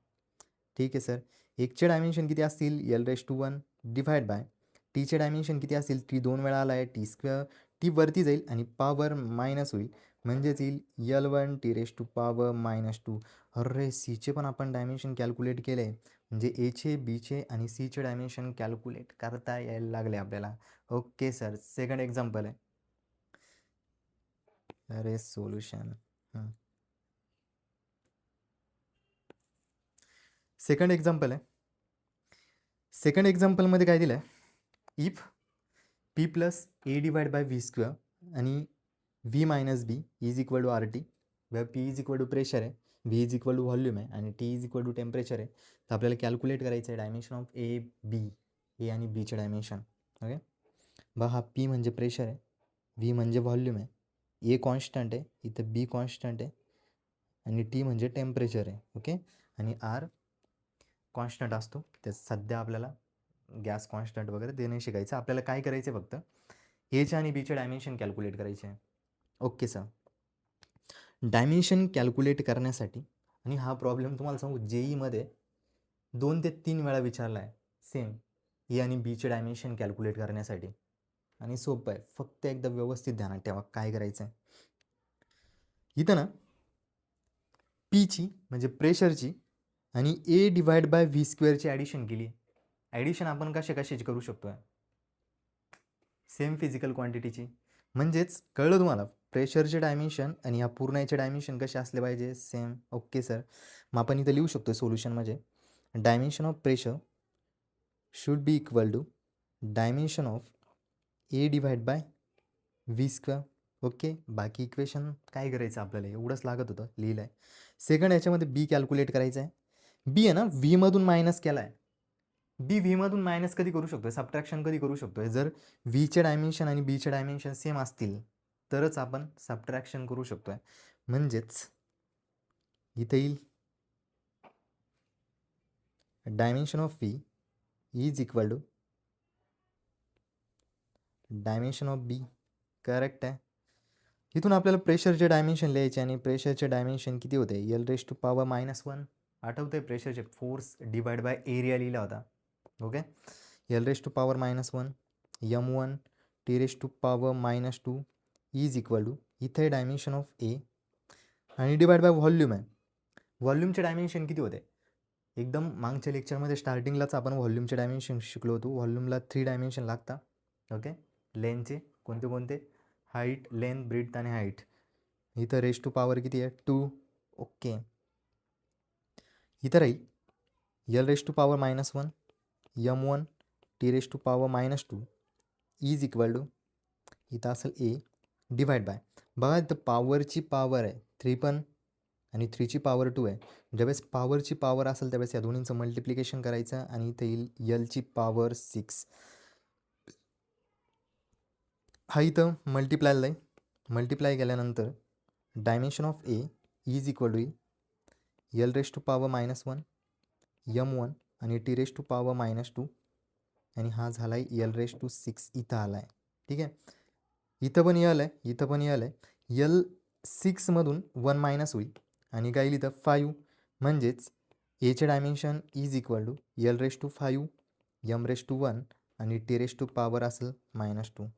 ठीक आहे सर, एकचे डायमेन्शन किती असतील, L⁻1 डिवाइड बाय टीचे डायमेन्शन किती असतील, टी 2 वेळा आला आहे, T², टी वरती जाईल आणि पॉवर मायनस होईल, म्हणजेच येईल L1 T⁻²-2. अरे सीचे पण आपण डायमेन्शन कॅल्क्युलेट केले, म्हणजे एचे, बीचे आणि सीचे डायमेन्शन कॅल्क्युलेट करता यायला लागले आपल्याला. ओके सर, सेकंड एक्झाम्पल आहे. अरे सोल्युशन सेकंड एक्झाम्पल आहे. सेकंड एक्झाम्पलमध्ये काय दिलं आहे, इफ P प्लस A/V² आणि V minus B is equal to RT. P is equal to pressure आहे, V is equal to volume आहे आणि T is equal to temperature आहे. तर आपल्याला कॅल्क्युलेट करायचं आहे डायमेन्शन ऑफ ए आणि बीचे डायमेन्शन. ओके, बा हा P म्हणजे प्रेशर आहे, V म्हणजे व्हॉल्यूम आहे, ए कॉन्स्टंट आहे, इथं बी कॉन्स्टंट आहे आणि T म्हणजे टेम्परेचर आहे. ओके, आणि R कॉन्स्टंट असतो, ते सध्या आपल्याला गॅस कॉन्स्टंट वगैरे ते नाही शिकायचं. आपल्याला काय करायचं आहे, फक्त एचे आणि बीचे डायमेन्शन कॅल्क्युलेट करायचे आहे. ओके सर, डायमेन्शन कॅल्क्युलेट करण्यासाठी, आणि हा प्रॉब्लेम तुम्हाला सांगू JEEमध्ये 2 ते 3 वेळा विचारला आहे सेम, ए आणि बीचे डायमेन्शन कॅल्क्युलेट करण्यासाठी. आणि सोपं आहे, फक्त एकदा व्यवस्थित ध्यानात ठेवा काय करायचं आहे. इथं ना पीची म्हणजे प्रेशरची आणि A/V² ॲडिशन केली. ॲडिशन आपण कशाची करू शकतो, सेम फिजिकल क्वांटिटीची. म्हणजेच कळलं तुम्हाला, प्रेशरचे डायमेन्शन आणि ह्या पूर्ण याचे डायमेन्शन कसे असले पाहिजे, सेम. ओके सर, मग आपण इथं लिहू शकतो सोल्युशनमध्ये, dimension of pressure should be equal to dimension of A/V². Okay, बाकी इक्वेशन काय करायचं आपल्याला, एवढंच लागत होतं, लिहिलं आहे. सेकंड याच्यामध्ये बी कॅल्क्युलेट करायचं आहे. बी आहे ना व्हीमधून मायनस केला आहे. बी व्हीमधून मायनस कधी करू शकतो, सबट्रॅक्शन कधी करू शकतो, जर व्हीचे डायमेन्शन आणि बीचे डायमेन्शन सेम असतील तरच आपण सबट्रॅक्शन करू शकतोय. म्हणजेच इथे येईल dimension of V is equal to dimension of B. Correct आहे. इथून आपल्याला प्रेशरचे डायमेन्शन लिहायचे आणि प्रेशरचे डायमेन्शन किती होते, L⁻⁻1. आठवते प्रेशरचे फोर्स डिवाइड बाय एरिया लिहिला होता. Okay, L⁻⁻1 M1 T⁻⁻2 is equal to, इथे डायमेन्शन ऑफ ए आणि डिवाइड बाय व्हॉल्यूम आहे. व्हॉल्यूमचे डायमेन्शन किती होते, एकदम मागच्या लेक्चरमध्ये स्टार्टिंगलाच आपण व्हॉल्यूमचे डायमेन्शन शिकलो होतो. व्हॉल्यूमला 3 डायमेन्शन लागतात. ओके, लेनचे कोणते, हाईट, लेंथ, ब्रीथ आणि हाईट. इथं रेज टू किती आहे, 2. ओके, इथं राहील L⁻⁻1 M1 T⁻⁻2 is equal to, इथं असेल ए डिवाइड बाय, बघा इथं पॉवरची पॉवर आहे 3 पण आणि 3ची पॉवर 2 आहे. ज्यावेळेस पॉवरची पॉवर असेल त्यावेळेस या दोन्हींचं मल्टिप्लिकेशन करायचं आणि इथे येईल एलची पॉवर 6. हा इथं मल्टिप्लाय जाईल, मल्टिप्लाय केल्यानंतर dimension of A is equal to L⁻⁻1 M1 आणि T⁻⁻2 आणि हा झाला आहे L⁻6 इथं आला आहे. ठीक आहे, इथं पण L आहे, इथं पण L आहे. L6मधून 1 मायनस होईल आणि काय येईल इथं 5. म्हणजेच एचे dimension is equal to L⁻5 M⁻1 आणि T⁻⁻ असेल -2.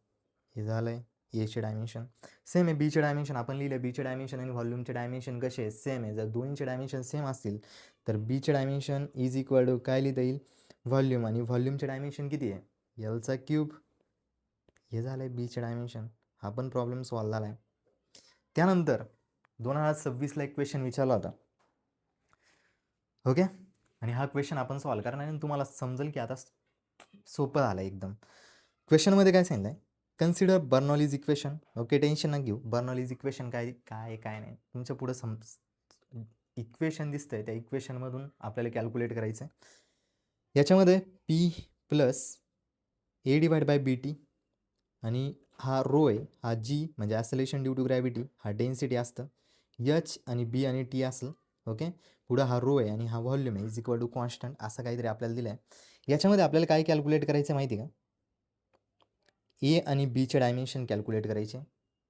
हे झालं आहे एचे डायमेन्शन. सेम आहे बीचे डायमेन्शन, आपण लिहिलं बीचे डायमेन्शन आणि व्हॉल्यूमचे डायमेन्शन कसे आहे, सेम आहे. जर दोन्हीचे डायमेन्शन सेम असतील तर बीचे डायमेन्शन इज इक्वल टू काय लिहिता येईल, व्हॉल्यूम, आणि व्हॉल्यूमचे डायमेन्शन किती आहे, L⁻3. हे झालं आहे बीचे डायमेन्शन. हा पण प्रॉब्लेम सॉल्व झाला आहे. त्यानंतर 2026ला एक क्वेश्चन विचारला होता. ओके, आणि हा क्वेश्चन आपण सॉल्व करणार आणि तुम्हाला समजेल की आता सोपं झालं आहे एकदम. क्वेश्चनमध्ये काय सांगितलं आहे, consider Bernoulli's equation. Okay, tension ना घेऊ, बर्नॉलीज इक्वेशन काय नाही, तुमच्या पुढं इक्वेशन दिसतंय, त्या इक्वेशनमधून आपल्याला कॅल्क्युलेट करायचं आहे. याच्यामध्ये P प्लस A/BT आणि हा रो आहे, हा G म्हणजे ॲक्सेलरेशन ड्यू टू ग्रॅव्हिटी, हा डेन्सिटी असतं. H आणि B आणि T असेल. ओके, पुढं हा रो आहे आणि हा व्हॉल्यूम आहे इज इक्वल टू कॉन्स्टंट, असं काहीतरी आपल्याला दिलं आहे. याच्यामध्ये आपल्याला काय कॅल्क्युलेट करायचं माहिती आहे का, ए आणि बीचे डायमेन्शन कॅल्क्युलेट करायचे.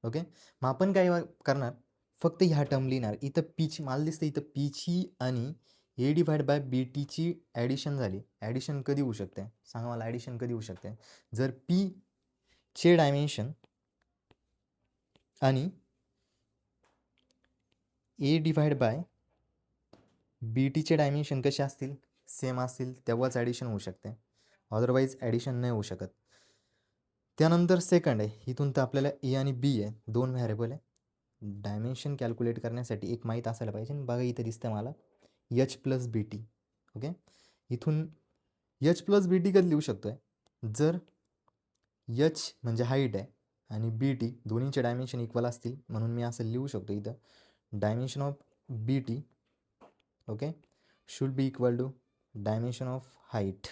ओके, मग आपण काय करणार, फक्त ह्या टर्म लिहिणार. इथं पीची मला दिसतं, इथं पीची आणि A/BTची ॲडिशन झाली. ॲडिशन कधी होऊ शकते सांगा मला, ॲडिशन कधी होऊ शकते, जर पीचे डायमेन्शन आणि ए डिवाइड बाय बी टीचे डायमेन्शन कसे असतील, सेम असतील तेव्हाच ॲडिशन होऊ शकते, अदरवाईज ॲडिशन नाही होऊ शकत. त्यानंतर सेकंड आहे, इथून तर आपल्याला ए आणि बी आहे, दोन व्हॅरिएबल आहे. डायमेन्शन कॅल्क्युलेट करण्यासाठी एक माहीत असायला पाहिजे. बघा इथं दिसतं मला एच प्लस बी टी. ओके, इथून एच प्लस बी टी कधी लिहू शकतो आहे, जर एच म्हणजे हाईट आहे आणि बी टी दोन्हीचे डायमेन्शन इक्वल असतील, म्हणून मी असं लिहू शकतो इथं dimension of B T okay should be equal to dimension of height.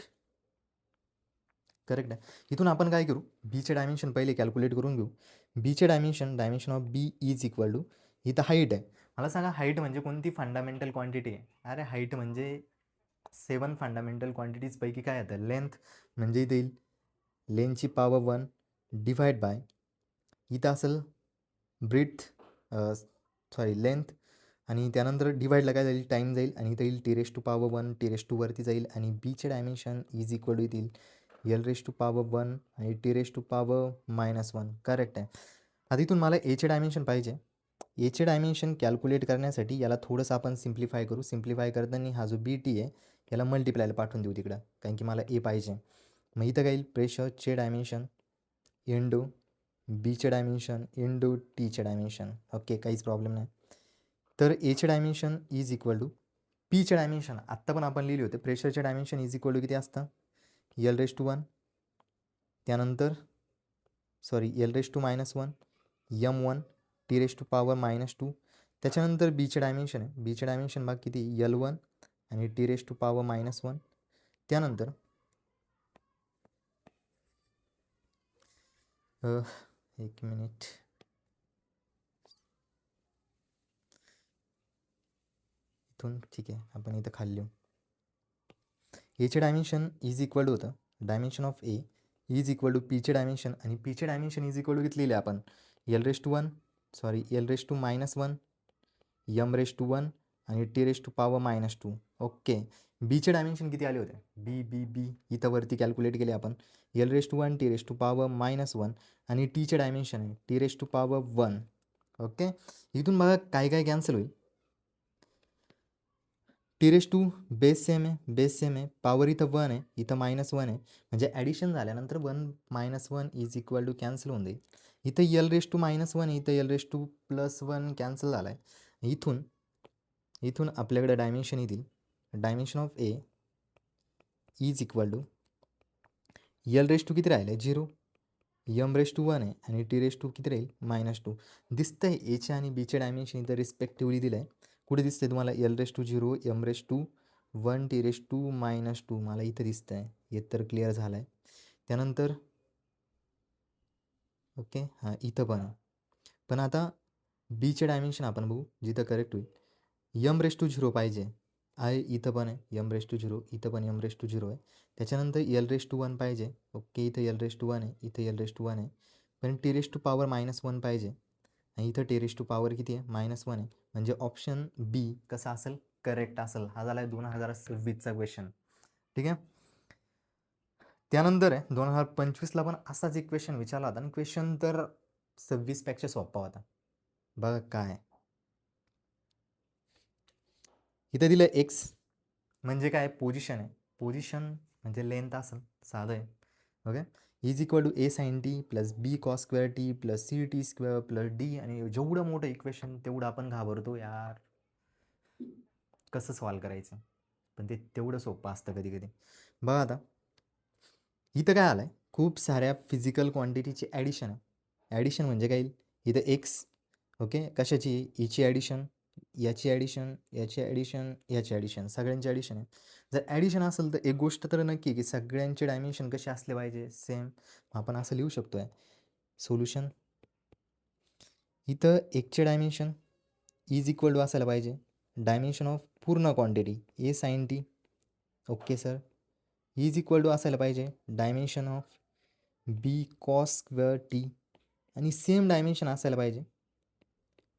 Correct आहे. इथून आपण काय करू, बीचे डायमेन्शन पहिले कॅल्क्युलेट करून घेऊ. बीचे dimension of B is equal to, इथं हाईट आहे. मला सांगा हाईट म्हणजे कोणती फंडामेंटल क्वांटिटी आहे. अरे हाईट म्हणजे 7 फंडामेंटल क्वांटिटीजपैकी काय येतं, लेंथ. म्हणजे इथे येईल लेंथची पॉवर 1 डिवाइड बाय, इथं असेल ब्रीथ लेंथ, आणि त्यानंतर डिवाइडला काय जाईल, टाईम जाईल, आणि इथं येईल T raise to power 1, T raise to वरती जाईल, आणि बीचे डायमेन्शन इज इक्वल टू येईल एल रेस टू पॉवर 1 आणि T raise to power -1. Correct आहे. आता इथून मला एचे डायमेन्शन पाहिजे. एचे डायमेन्शन कॅल्क्युलेट करण्यासाठी याला थोडंसं आपण सिम्प्लिफाय करू. सिम्प्लिफाय करताना हा जो बी टी आहे याला मल्टिप्लायला पाठवून देऊ तिकडं, कारण की मला ए पाहिजे. मग इथं काय येईल, प्रेशरचे डायमेन्शन इंडू बीचे डायमेन्शन इंडू टीचे डायमेन्शन. ओके, काहीच प्रॉब्लेम नाही. तर एचे डायमेन्शन इज इक्वल टू पीचे डायमेन्शन आत्ता पण आपण लिहिले होते. प्रेशरचे डायमेन्शन इज इक्वल टू किती असतं, एल रेस टू 1, त्यानंतर L raise to -1, M1 T raise to power -2. त्याच्यानंतर बीचे डायमेन्शन आहे, बीचे डायमेन्शन भाग किती, L1 आणि टी रेस टू पॉवर -1. त्यानंतर एक मिनिट, इथून ठीक आहे आपण इथं खाली लिहू. एचे डायमेन्शन इज इक्वल टू होतं dimension of A is equal to पीचे डायमेन्शन, आणि पीचे डायमेन्शन इज इक्वल टू किती लिहिले आपण, L raise to 1 L raise to -1, M raise to 1 आणि T raise to power -2. Okay, बीचे डायमेन्शन किती आले होते, बी बी बी इथं वरती कॅल्क्युलेट केले आपण, L raise to 1 T raise to power -1, आणि टीचे डायमेन्शन आहे T raise to power 1. Okay, इथून बघा काय काय कॅन्सल होईल. T raise to base same आहे, पॉवर इथं 1 आहे, इथं -1 आहे, म्हणजे ॲडिशन झाल्यानंतर 1 -1 इज इक्वल टू कॅन्सल होऊन जाईल. इथं एल रेस टू -1 आहे, इथं एल रेस टू +1 कॅन्सल झाला आहे. इथून आपल्याकडे डायमेन्शन येतील, dimension of A is equal to L raise to किती राहिले 0, एम रेस टू 1 आहे, आणि टी रेस टू किती राहील -2. दिसतं आहे एचे आणि बीचे डायमेन्शन इथं रिस्पेक्टिव्हली दिलं आहे. कुठे दिसते तुम्हाला, L raise to 0, M raise to 1, T raise to -2. मला इथं दिसतं आहे, हे तर क्लिअर झालं आहे. त्यानंतर ओके हां इथं पण आहे. पण आता बीचे डायमेन्शन आपण बघू जिथं करेक्ट होईल. एम रेस टू 0 पाहिजे आहे, इथं पण आहे एम रेस टू 0, इथं पण एम रेस टू 0 आहे. त्याच्यानंतर एल रेस टू 1 पाहिजे. ओके, इथं एल रेस टू 1 आहे, इथं एल रेस टू 1 आहे, पण टी रेस टू पॉवर -1 पाहिजे, आणि इथं टी रेस टू पॉवर किती आहे, -1 आहे. म्हणजे ऑप्शन बी कसा असेल, करेक्ट असेल. हा झाला आहे 2026चा क्वेश्चन. ठीक आहे. त्यानंतर आहे 2025ला पण असाच एक क्वेश्चन विचारला होता, आणि क्वेश्चन तर 26पेक्षा सोपा होता. बघा काय इथं दिलं, एक्स म्हणजे काय, पोझिशन आहे. पोझिशन म्हणजे लेंथ असेल, साधं आहे. Okay, is equal to A sine T plus B cos square T plus C T square plus D. आणि जेवढं मोठं इक्वेशन तेवढं आपण घाबरतो यार, कसं सॉल्व करायचं, पण ते तेवढं सोपं असतं कधी कधी. बघा आता इथं काय आलं आहे, खूप साऱ्या फिजिकल क्वांटिटीची ॲडिशन आहे. ॲडिशन म्हणजे काय, इथं एक्स ओके कशाची, याची ॲडिशन, याची ॲडिशन, याची ॲडिशन, याची ॲडिशन, सगळ्यांची ॲडिशन आहे. जर ॲडिशन असेल तर एक गोष्ट तर नक्की आहे की सगळ्यांचे डायमेन्शन कसे असले पाहिजे, सेम. आपण असं लिहू शकतो आहे सोल्युशन. इथं एकचे डायमेन्शन इज इक्वल टू असायला पाहिजे डायमेन्शन ऑफ पूर्ण quantity A sine T. Okay sir, is equal to असायला पाहिजे dimension of B cos square T, आणि सेम डायमेन्शन असायला पाहिजे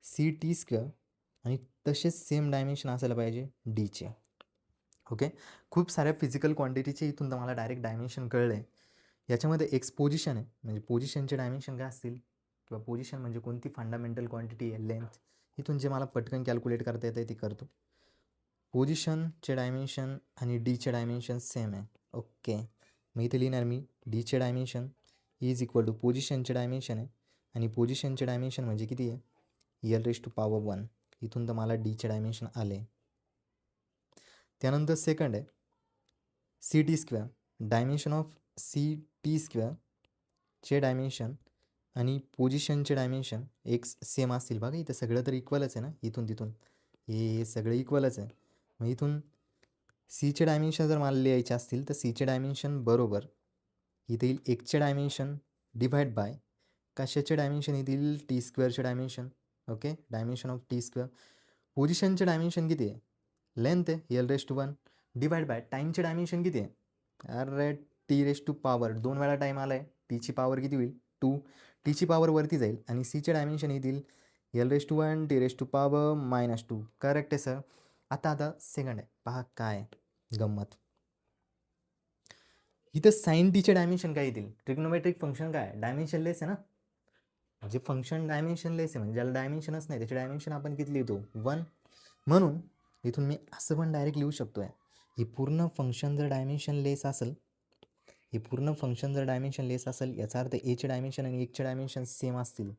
सी टी स्क्वेअर, आणि तसेच सेम डायमेन्शन असायला पाहिजे डीचे. ओके, खूप साऱ्या फिजिकल क्वांटिटीचे इथून तर मला डायरेक्ट डायमेन्शन कळलं आहे. याच्यामध्ये एक्स पोझिशन आहे, म्हणजे पोझिशनचे डायमेन्शन काय असतील, किंवा पोझिशन म्हणजे कोणती फंडामेंटल क्वांटिटी आहे, लेंथ, इथून जे मला पटकन कॅल्क्युलेट करता येतं ते करतो. पोझिशनचे डायमेन्शन आणि डीचे डायमेन्शन सेम आहे. ओके, मग इथे लिहिणार मी डीचे डायमेन्शन इज इक्वल टू पोझिशनचे डायमेन्शन आहे आणि पोझिशनचे डायमेन्शन म्हणजे किती आहे L⁻⁻1. इथून तर मला डीचे डायमेन्शन आले. त्यानंतर सेकंड आहे CT², डायमेन्शन ऑफ CT² चे डायमेन्शन आणि पोझिशनचे डायमेन्शन एक्स सेम असतील. बघा इथं सगळं तर इक्वलच आहे ना, इथून तिथून हे सगळं इक्वलच आहे. मग इथून सीचे डायमेन्शन जर मला लिहायचे असतील तर सीचे डायमेन्शन बरोबर इथे येईल एक्सचे डायमेन्शन डिवाइड बाय कशाचे डायमेन्शन येतील T² dimension. Okay, dimension of T². पोझिशनचे डायमेन्शन किती आहे लेंथ आहे L⁻1 डिवाइड बाय टाईमचे डायमेन्शन किती आहे अरे T⁻, 2 वेळा टाईम आला आहे. टीची पॉवर किती होईल 2, टीची पॉवर वरती जाईल आणि सीचे डायमेन्शन येतील L⁻1 T⁻². करेक्ट आहे सर. आता सेकंड आहे, पहा काय गंमत. इथं साइन टीचे डायमेन्शन काय येतील ट्रिग्नोमेट्रिक फंक्शन काय डायमेन्शनलेस आहे ना, जे फंक्शन डायमेन्शनलेस आहे म्हणजे ज्याला डायमेन्शनच नाही त्याचे डायमेन्शन आपण किती लिहितो 1. म्हणून इथून मी असं पण डायरेक्ट लिहू शकतो आहे ही पूर्ण फंक्शन जर डायमेन्शनलेस असेल, याचा अर्थ एचे डायमेन्शन आणि एकचे डायमेन्शन सेम असतील.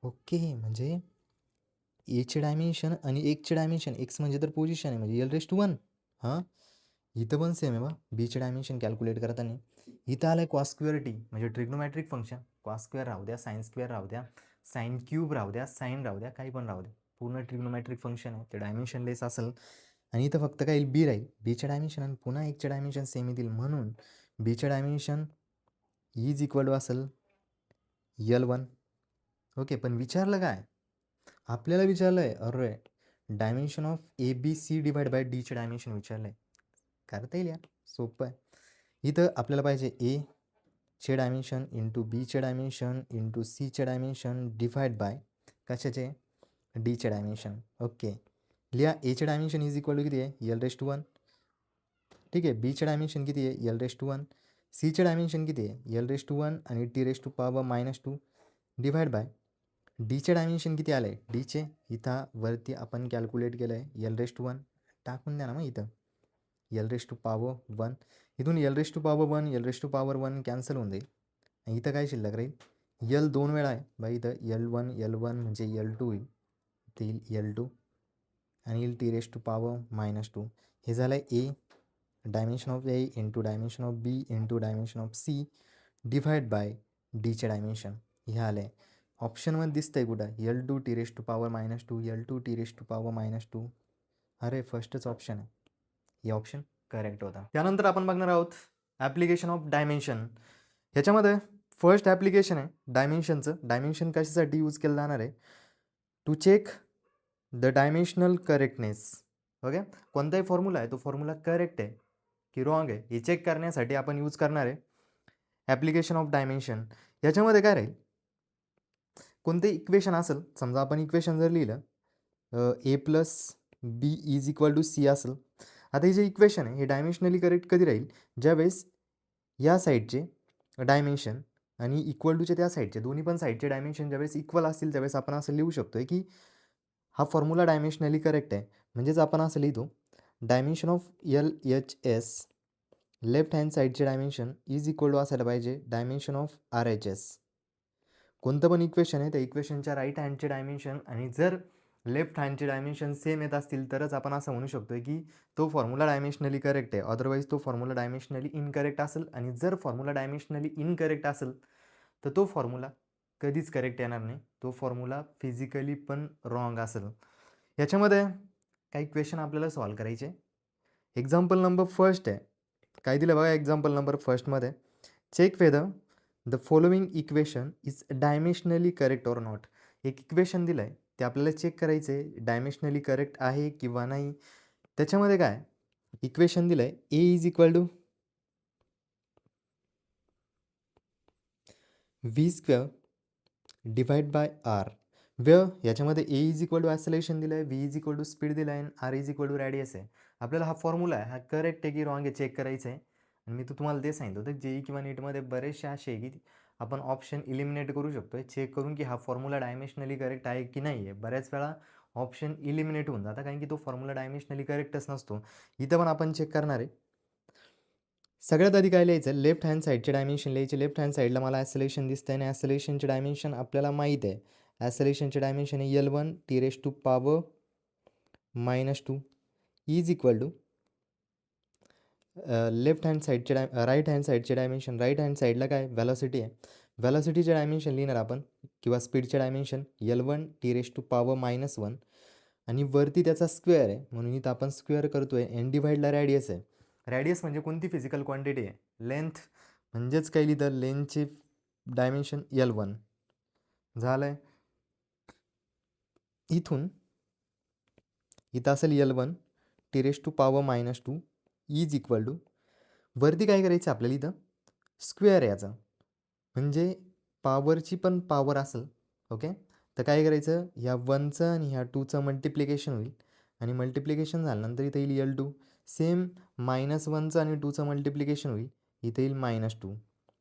ओके, म्हणजे एचे डायमेन्शन आणि एकचे डायमेन्शन एक्स म्हणजे तर पोझिशन आहे म्हणजे L⁻1. हां, इथं पण सेम आहे बा. बीचे डायमेन्शन कॅल्क्युलेट करताना इथं आलं आहे cos²t म्हणजे ट्रिग्नोमॅट्रिक फंक्शन. cos² राहू द्या, sin² राहू द्या, sin³ राहू द्या, साईन राहू द्या, काही पण राहू द्या, पूर्ण ट्रिग्नोमॅट्रिक फंक्शन आहे ते डायमेन्शनलेस असेल. आणि इथं फक्त काय येईल बी राहील, बीचे डायमेन्शन आणि पुन्हा एकचे डायमेन्शन सेम येतील म्हणून बीचे डायमेन्शन इज इक्वल टू असेल L1. ओके, पण विचारलं काय आपल्याला विचारलं आहे अरे dimension of ABC divide by डीचे डायमेन्शन विचारलं आहे. करता येईल यार, सोपं आहे. इथं आपल्याला पाहिजे चे डायमेन्शन इंटू बीचे डायमेन्शन इंटू सीचे डायमेन्शन डिवाइड बाय कशाचे डीचे डायमेन्शन. ओके, लिहा एचे डायमेन्शन इज इक्वल टू किती आहे L⁻1. ठीक आहे, बीचे डायमेन्शन किती आहे L⁻1, सीचे डायमेन्शन किती आहे L⁻1 आणि T⁻²- डिवाइड बाय डीचे डायमेन्शन किती आलं आहे डीचे इथं वरती आपण कॅल्क्युलेट केलं आहे L⁻1 टाकून द्या ना. मग इथं L⁻1 इथून L⁻1 L⁻1 कॅन्सल होऊन जाईल आणि इथं काय शिल्लक राहील L 2 वेळा आहे बाई इथं L1 म्हणजे L2 होईल, ते येईल L2 आणि येईल T⁻². हे झालं आहे A dimension of A into dimension of B into dimension of C divide by डीचे डायमेन्शन. हे आलं आहे ऑप्शनमध्ये दिसतंय कुठं L2 T⁻², L2 T⁻². अरे फर्स्टच ऑप्शन आहे, हे ऑप्शन करेक्ट होता. त्यानंतर आपण बघणार आहोत ॲप्लिकेशन ऑफ डायमेन्शन. ह्याच्यामध्ये फर्स्ट ॲप्लिकेशन आहे डायमेन्शनचं. डायमेन्शन कशासाठी यूज केलं जाणार आहे to check the dimensional correctness. Okay, कोणताही फॉर्म्युला आहे तो फॉर्म्युला करेक्ट आहे की रॉंग आहे हे चेक करण्यासाठी आपण यूज करणार आहे ॲप्लिकेशन ऑफ डायमेन्शन. याच्यामध्ये काय राहील कोणते इक्वेशन असेल, समजा आपण इक्वेशन जर लिहिलं A+B is equal to C असेल. आता हे जे इक्वेशन आहे हे डायमेन्शनली करेक्ट कधी राहील ज्यावेळेस या साईडचे डायमेन्शन आणि इक्वल टूचे त्या साईडचे दोन्ही पण साईडचे डायमेन्शन ज्यावेळेस इक्वल असतील त्यावेळेस आपण असं लिहू शकतो की हा फॉर्म्युला डायमेन्शनली करेक्ट आहे. म्हणजेच आपण असं लिहितो dimension of LHS left hand साईडचे डायमेन्शन इज इक्वल टू असायला पाहिजे डायमेन्शन ऑफ RHS. कोणतं पण इक्वेशन आहे त्या इक्वेशनच्या राईट हँडचे डायमेन्शन आणि जर लेफ्ट हँडचे डायमेन्शन सेम येत असतील तरच आपण असं म्हणू शकतो की तो फॉर्म्युला डायमेन्शनली करेक्ट आहे, अदरवाईज तो फॉर्म्युला डायमेन्शनली इनकरेक्ट असेल. आणि जर फॉर्म्युला डायमेन्शनली इनकरेक्ट असेल तर तो फॉर्म्युला कधीच करेक्ट येणार नाही, तो फॉर्म्युला फिजिकली पण रॉंग असेल. याच्यामध्ये काही क्वेश्चन आपल्याला सॉल्व करायचे. एक्झाम्पल नंबर फर्स्ट आहे, काय दिलं बघा एक्झाम्पल नंबर फर्स्टमध्ये check whether the following equation is dimensionally correct or not. एक इक्वेशन दिलं आहे ते आपल्याला चेक करायचं आहे डायमेन्शनली करेक्ट आहे किंवा नाही. त्याच्यामध्ये काय इक्वेशन दिलं आहे A is equal to V² divide by R. याच्यामध्ये A is equal to acceleration दिलं आहे, V is equal to speed दिला आहे आणि R is equal to radius आहे. आपल्याला हा फॉर्म्युला आहे हा करेक्ट आहे की रॉंग आहे चेक करायचं आहे. आणि मी तुम्हाला ते सांगितलं होतं जेई किंवा नीटमध्ये बरेचसे असे आहे की आपण ऑप्शन इलिमिनेट करू शकतो चेक करून की हा फॉर्म्युला डायमेन्शनली करेक्ट आहे की नाही आहे. बऱ्याच वेळा ऑप्शन इलिमिनेट होऊन जातं कारण की तो फॉर्म्युला डायमेन्शनली करेक्टच नसतो. इथं पण आपण चेक करणार आहे. सगळ्यात आधी काय लिहायचं, लेफ्ट हँड साईडचे डायमेन्शन लिहायचे. लेफ्ट हँड साईडला मला ॲसोलेशन दिसतंय आणि ॲसोलेशनचे डायमेन्शन आपल्याला माहीत आहे. ॲसोलेशनचे डायमेन्शन आहे L1 T⁻² -2 is equal to left hand साईडचे राईट हँड साईडचे डायमेन्शन. राईट हँड साईडला काय व्हॅलॉसिटी आहे. व्हॅलॉसिटीचे डायमेन्शन लिहिणार आपण किंवा स्पीडचे डायमेन्शन L1 T⁻⁻1 आणि वरती त्याचा स्क्वेअर आहे म्हणून इथं आपण स्क्वेअर करतोय. एन डिवाइडला रॅडियस आहे. रॅडियस म्हणजे कोणती फिजिकल क्वांटिटी आहे, लेंथ. म्हणजेच काय लिहितं, लेंथचे डायमेन्शन L1 झालं. इथून इथं असेल L1 T⁻⁻2 is equal to वरती काय करायचं आपल्याला, इथं स्क्वेअर याचा म्हणजे पॉवरची पण पॉवर असेल. ओके, तर काय करायचं, ह्या 1चं आणि ह्या 2चं मल्टिप्लिकेशन होईल आणि मल्टिप्लिकेशन झाल्यानंतर इथं येईल L2. सेम -1चं आणि 2चं मल्टिप्लिकेशन होईल, इथं येईल -2.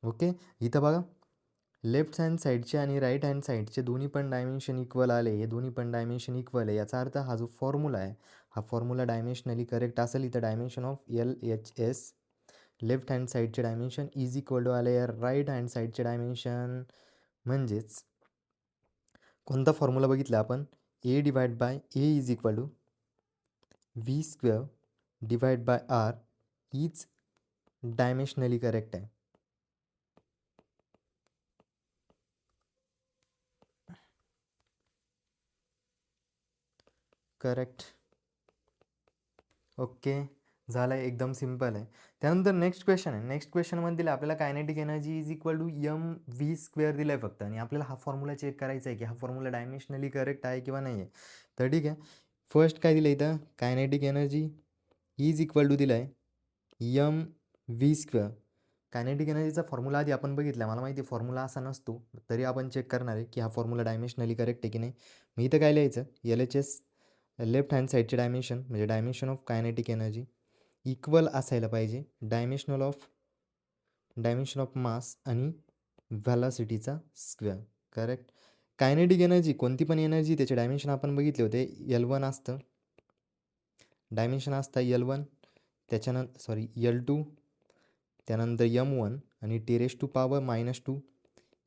ओके, इथं बघा लेफ्ट हँड साईडचे आणि राईट हँड साईडचे दोन्ही पण डायमेन्शन इक्वल आले. हे दोन्ही पण डायमेन्शन इक्वल आहे. याचा अर्थ हा जो फॉर्म्युला आहे हा फॉर्म्युला डायमेन्शनली करेक्ट असेल. इथं dimension of LHS left hand साईडचे डायमेन्शन इज इक्वल टू आले राईट हँड साईडचे डायमेन्शन. म्हणजेच कोणता फॉर्म्युला बघितला आपण, A/A is equal to V² divide by R is dimensionally correct आहे. करेक्ट. ओके, झालं आहे, एकदम सिम्पल आहे. त्यानंतर नेक्स्ट क्वेश्चन आहे. नेक्स्ट क्वेश्चनमध्ये दिलं आपल्याला kinetic energy is equal to mv² दिलं आहे फक्त, आणि आपल्याला हा फॉर्म्युला चेक करायचा आहे की हा फॉर्म्युला डायमेन्शनली करेक्ट आहे किंवा नाही आहे. तर ठीक आहे, फर्स्ट काय दिलं इथं, kinetic energy is equal to दिलं आहे mv². कायनेटिक एनर्जीचा फॉर्म्युला आधी आपण बघितला, मला माहिती आहे फॉर्म्युला असा नसतो, तरी आपण चेक करणार आहे की हा फॉर्म्युला डायमेन्शनली करेक्ट आहे की नाही. मग इथं काय लिहायचं, LHS लेफ्ट हँड साईडचे डायमेन्शन म्हणजे dimension of kinetic energy equal असायला पाहिजे डायमेन्शन ऑफ मास आणि व्हॅलॉसिटीचा स्क्वेअर. करेक्ट. कायनेटिक एनर्जी कोणती पण एनर्जी त्याचे डायमेन्शन आपण बघितले होते, L1 असतं, डायमेन्शन असतं L1, त्याच्यानंतर L2, त्यानंतर M1 आणि T⁻⁻2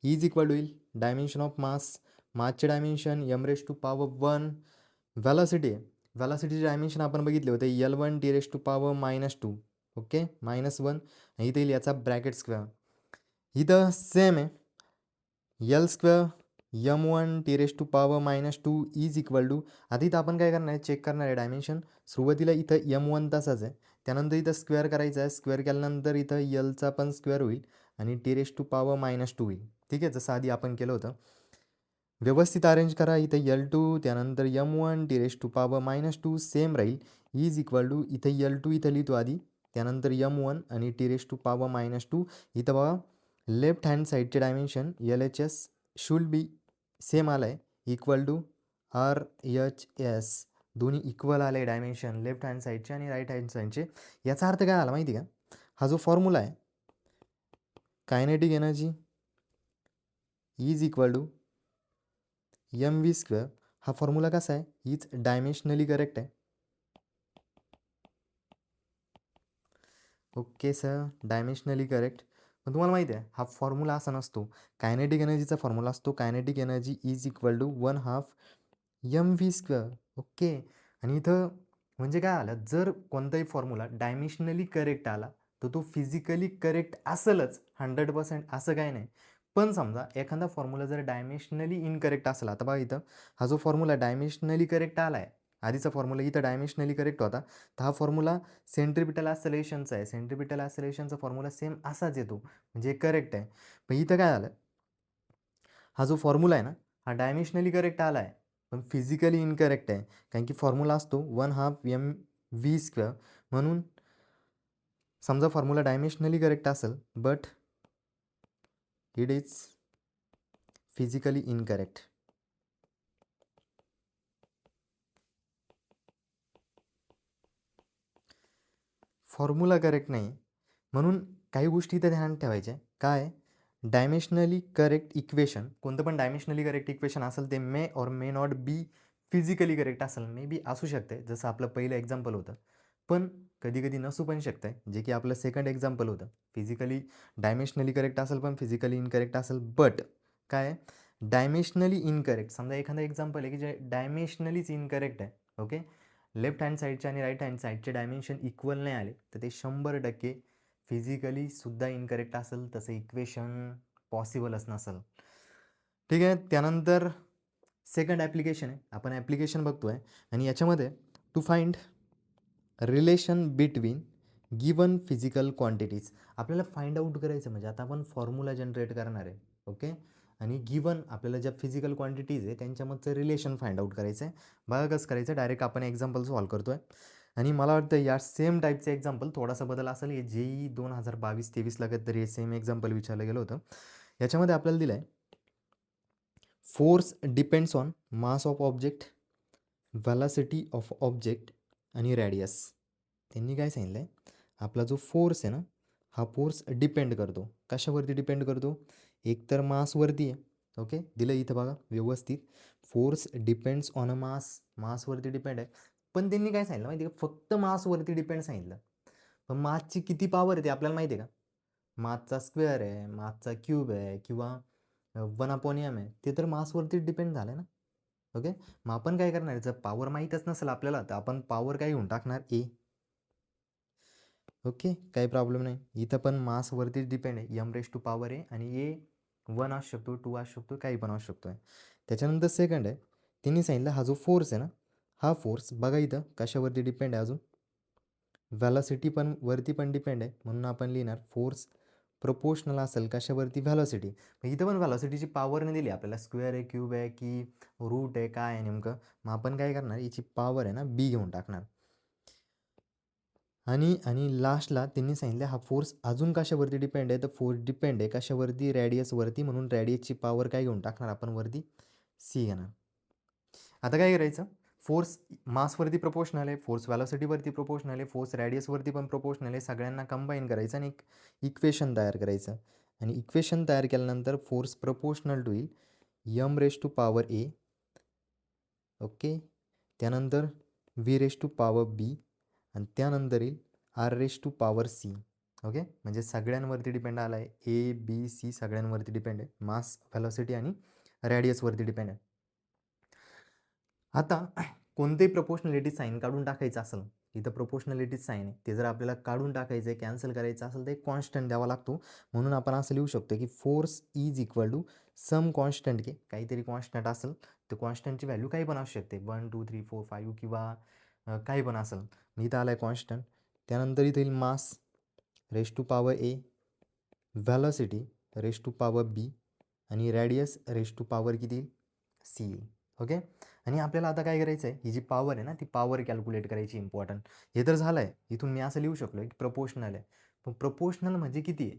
इज इक्वल टू होईल डायमेन्शन ऑफ मासचे डायमेन्शन m⁻⁻1. व्हॅलॉसिटी आहे, व्हॅलॉसिटीचे डायमेन्शन आपण बघितले होते L1 T⁻⁻2. ओके, -1 आणि इथे येईल याचा ब्रॅकेट स्क्वेअर. इथं सेम आहे, L² M1 T⁻⁻2 is equal to. आता इथं आपण काय करणार आहे, चेक करणार आहे डायमेन्शन. सुरुवातीला इथं M1 तसाच आहे, त्यानंतर इथं स्क्वेअर करायचं आहे. स्क्वेअर केल्यानंतर इथं Lचा पण स्क्वेअर होईल आणि T⁻⁻2 होईल. ठीक आहे, जसं आधी आपण केलं होतं. व्यवस्थित अरेंज करा. इथं L2, त्यानंतर M1 T⁻⁻2 सेम राहील इज इक्वल टू. इथं L2 इथं लिहितो आधी, त्यानंतर M1 आणि T⁻⁻2. इथं बघा लेफ्ट हँड साईडचे dimension LHS should be same आलं आहे इक्वल टू RHS. दोन्ही इक्वल आले डायमेन्शन लेफ्ट हँड साईडचे आणि राईट हँड साईडचे. याचा अर्थ काय आला माहिती का, हा जो फॉर्म्युला आहे kinetic energy is equal to mv², हा फॉर्म्युला कसा आहे, हीच डायमेन्शनली करेक्ट आहे. Okay sir, dimensionally correct. पण तुम्हाला माहिती आहे हा फॉर्म्युला असा नसतो. कायनेटिक एनर्जीचा फॉर्म्युला असतो kinetic energy is equal to 1/2 mv². Okay, आणि इथं म्हणजे काय आलं, जर कोणताही फॉर्म्युला डायमेन्शनली करेक्ट आला तर तो फिजिकली करेक्ट असेलच 100%, असं काही नाही. पण समजा एखादा फॉर्म्युला जर डायमेन्शनली इनकरेक्ट असेल, आता बघा इथं हा जो फॉर्म्युला डायमेन्शनली करेक्ट आला आहे, आधीचा फॉर्म्युला इथं डायमेन्शनली करेक्ट होता, तर हा फॉर्म्युला सेंट्रिपिटल ॲक्सेलरेशनचा आहे. सेंट्रिपिटल ॲक्सेलरेशनचा फॉर्म्युला सेम असाच येतो, म्हणजे करेक्ट आहे. पण इथं काय झालं, हा जो फॉर्म्युला आहे ना हा डायमेन्शनली करेक्ट आला आहे पण फिजिकली इनकरेक्ट आहे, कारण की फॉर्म्युला असतो 1/2 mv². म्हणून समजा फॉर्म्युला डायमेन्शनली करेक्ट असेल but it is physically incorrect. Formula correct नाही म्हणून काही गोष्टी इथं ध्यानात ठेवायच्या. काय, डायमेन्शनली करेक्ट इक्वेशन, कोणतं पण डायमेन्शनली करेक्ट इक्वेशन असेल ते मे और may not be physically correct असेल, मे बी असू शकते, जसं आपलं पहिलं एक्झाम्पल होतं, पण कधी कधी नसू पण शकतं, जे की आपलं सेकंड एक्झाम्पल होतं. फिजिकली डायमेन्शनली करेक्ट असेल पण फिजिकली इनकरेक्ट असेल, बट काय डायमेन्शनली इनकरेक्ट, समजा एखादा एक्झाम्पल आहे की जे डायमेन्शनलीच इनकरेक्ट आहे, ओके, लेफ्ट हँड साईडचे आणि राईट हँड साईडचे डायमेन्शन इक्वल नाही आले, तर ते 100% फिजिकली सुद्धा इनकरेक्ट असेल, तसं इक्वेशन पॉसिबलच नसेल. ठीक आहे. त्यानंतर सेकंड ॲप्लिकेशन आहे, आपण ॲप्लिकेशन बघतोय आणि याच्यामध्ये to find relation between given physical quantities, आपल्याला फाइंड आउट करायचं, म्हणजे आता आपण फॉर्म्युला जनरेट करणार आहे, ओके, आणि गिवन आपल्याला ज्या फिजिकल क्वांटिटीज आहे त्यांच्यामधचं रिलेशन फाइंड आउट करायचं आहे. बघा कसं करायचं, डायरेक्ट आपण एक्झाम्पल सॉल्व करतोय आणि मला वाटतं या सेम टाईपचं एक्झाम्पल थोडासा बदल असेल, हे JEE 2022-23ला कधीतरी सेम एक्झाम्पल विचारलं गेलं होतं. याच्यामध्ये आपल्याला दिलं आहे force depends on mass of object, velocity of object आणि रॅडियस. त्यांनी काय सांगितलं आहे, आपला जो फोर्स आहे ना, हा फोर्स डिपेंड करतो, कशावरती डिपेंड करतो, एक तर मासवरती आहे, ओके, दिलं इथं बघा व्यवस्थित, force depends on a mass, मासवरती डिपेंड आहे. पण त्यांनी काय सांगितलं माहिती आहे का, फक्त मासवरती डिपेंड सांगितलं. पण मासची किती पॉवर आहे ते आपल्याला माहिती आहे का, मासचा स्क्वेअर आहे, मासचा क्यूब आहे, किंवा 1/m आहे, ते तर मासवरती डिपेंड झालं ना, ओके. मग आपण काय करणार, जर पॉवर माहीतच नसेल आपल्याला, तर आपण पॉवर काय घेऊन टाकणार, ए, ओके, काही प्रॉब्लेम नाही. इथं पण मासवरतीच डिपेंड आहे, m⁻⁴ आहे आणि ए 1 असू शकतो, 2 असू शकतो, काही पण असू शकतो आहे. त्याच्यानंतर सेकंड आहे, त्यांनी सांगितलं हा जो फोर्स आहे ना, हा फोर्स बघा इथं कशावरती डिपेंड आहे, अजून व्हॅलॉसिटी पण वरती पण डिपेंड आहे, म्हणून आपण लिहिणार फोर्स प्रोपोर्शनल असेल कशावरती, व्हॅलॉसिटी. मग इथं पण व्हॅलॉसिटीची पॉवर नाही दिली आपल्याला, स्क्वेअर आहे, क्यूब आहे, की रूट आहे, काय आहे नेमकं, मग आपण काय करणार, याची पॉवर आहे ना बी घेऊन टाकणार. आणि आणि लास्टला त्यांनी सांगितलं हा फोर्स अजून कशावरती डिपेंड आहे, तर फोर्स डिपेंड आहे कशावरती, रॅडियसवरती, म्हणून रॅडियसची पॉवर काय घेऊन टाकणार आपण वरती, सी घेणार. आता काय करायचं, फोर्स मासवरती प्रोपोर्शनल आहे, फोर्स व्हॅलॉसिटीवरती प्रोपोर्शनल आहे, फोर्स रॅडियसवरती पण प्रोपोर्शनल आहे, सगळ्यांना कंबाईन करायचं आणि एक इक्वेशन तयार करायचं. आणि इक्वेशन तयार केल्यानंतर फोर्स प्रोपोर्शनल टू येईल m⁻⁴ ओके, त्यानंतर v⁻⁴ आणि त्यानंतर येईल r⁻⁴ ओके, म्हणजे सगळ्यांवरती डिपेंड आला आहे, A, B, C सगळ्यांवरती डिपेंड आहे, मास, व्हॅलॉसिटी आणि रॅडियसवरती डिपेंड आहे. आता कोणतेही प्रपोर्शनॅलिटी साईन काढून टाकायचं असेल, इथं प्रपोर्शनॅलिटी साईन आहे, ते जर आपल्याला काढून टाकायचं आहे, कॅन्सल करायचं असेल, तर एक कॉन्स्टंट द्यावा लागतो. म्हणून आपण असं लिहू शकतो की force is equal to some constant, K काहीतरी कॉन्स्टंट असेल, तर कॉन्स्टंटची व्हॅल्यू काही पण असू शकते, 1 2 3 4 5 किंवा काही पण असेल. इथं आलं आहे कॉन्स्टंट. त्यानंतर इथं येईल मास r⁻⁴, व्हॅलॉसिटी r⁻⁵ आणि रॅडियस r⁻ किती येईल, सी येईल, ओके. आणि आपल्याला आता काय करायचं आहे, ही जी पॉवर आहे ना, ती पॉवर कॅल्क्युलेट करायची, इम्पॉर्टंट. हे तर झालं आहे, इथून मी असं लिहू शकलो की प्रपोर्शनल आहे, पण प्रपोर्शनल म्हणजे किती आहे,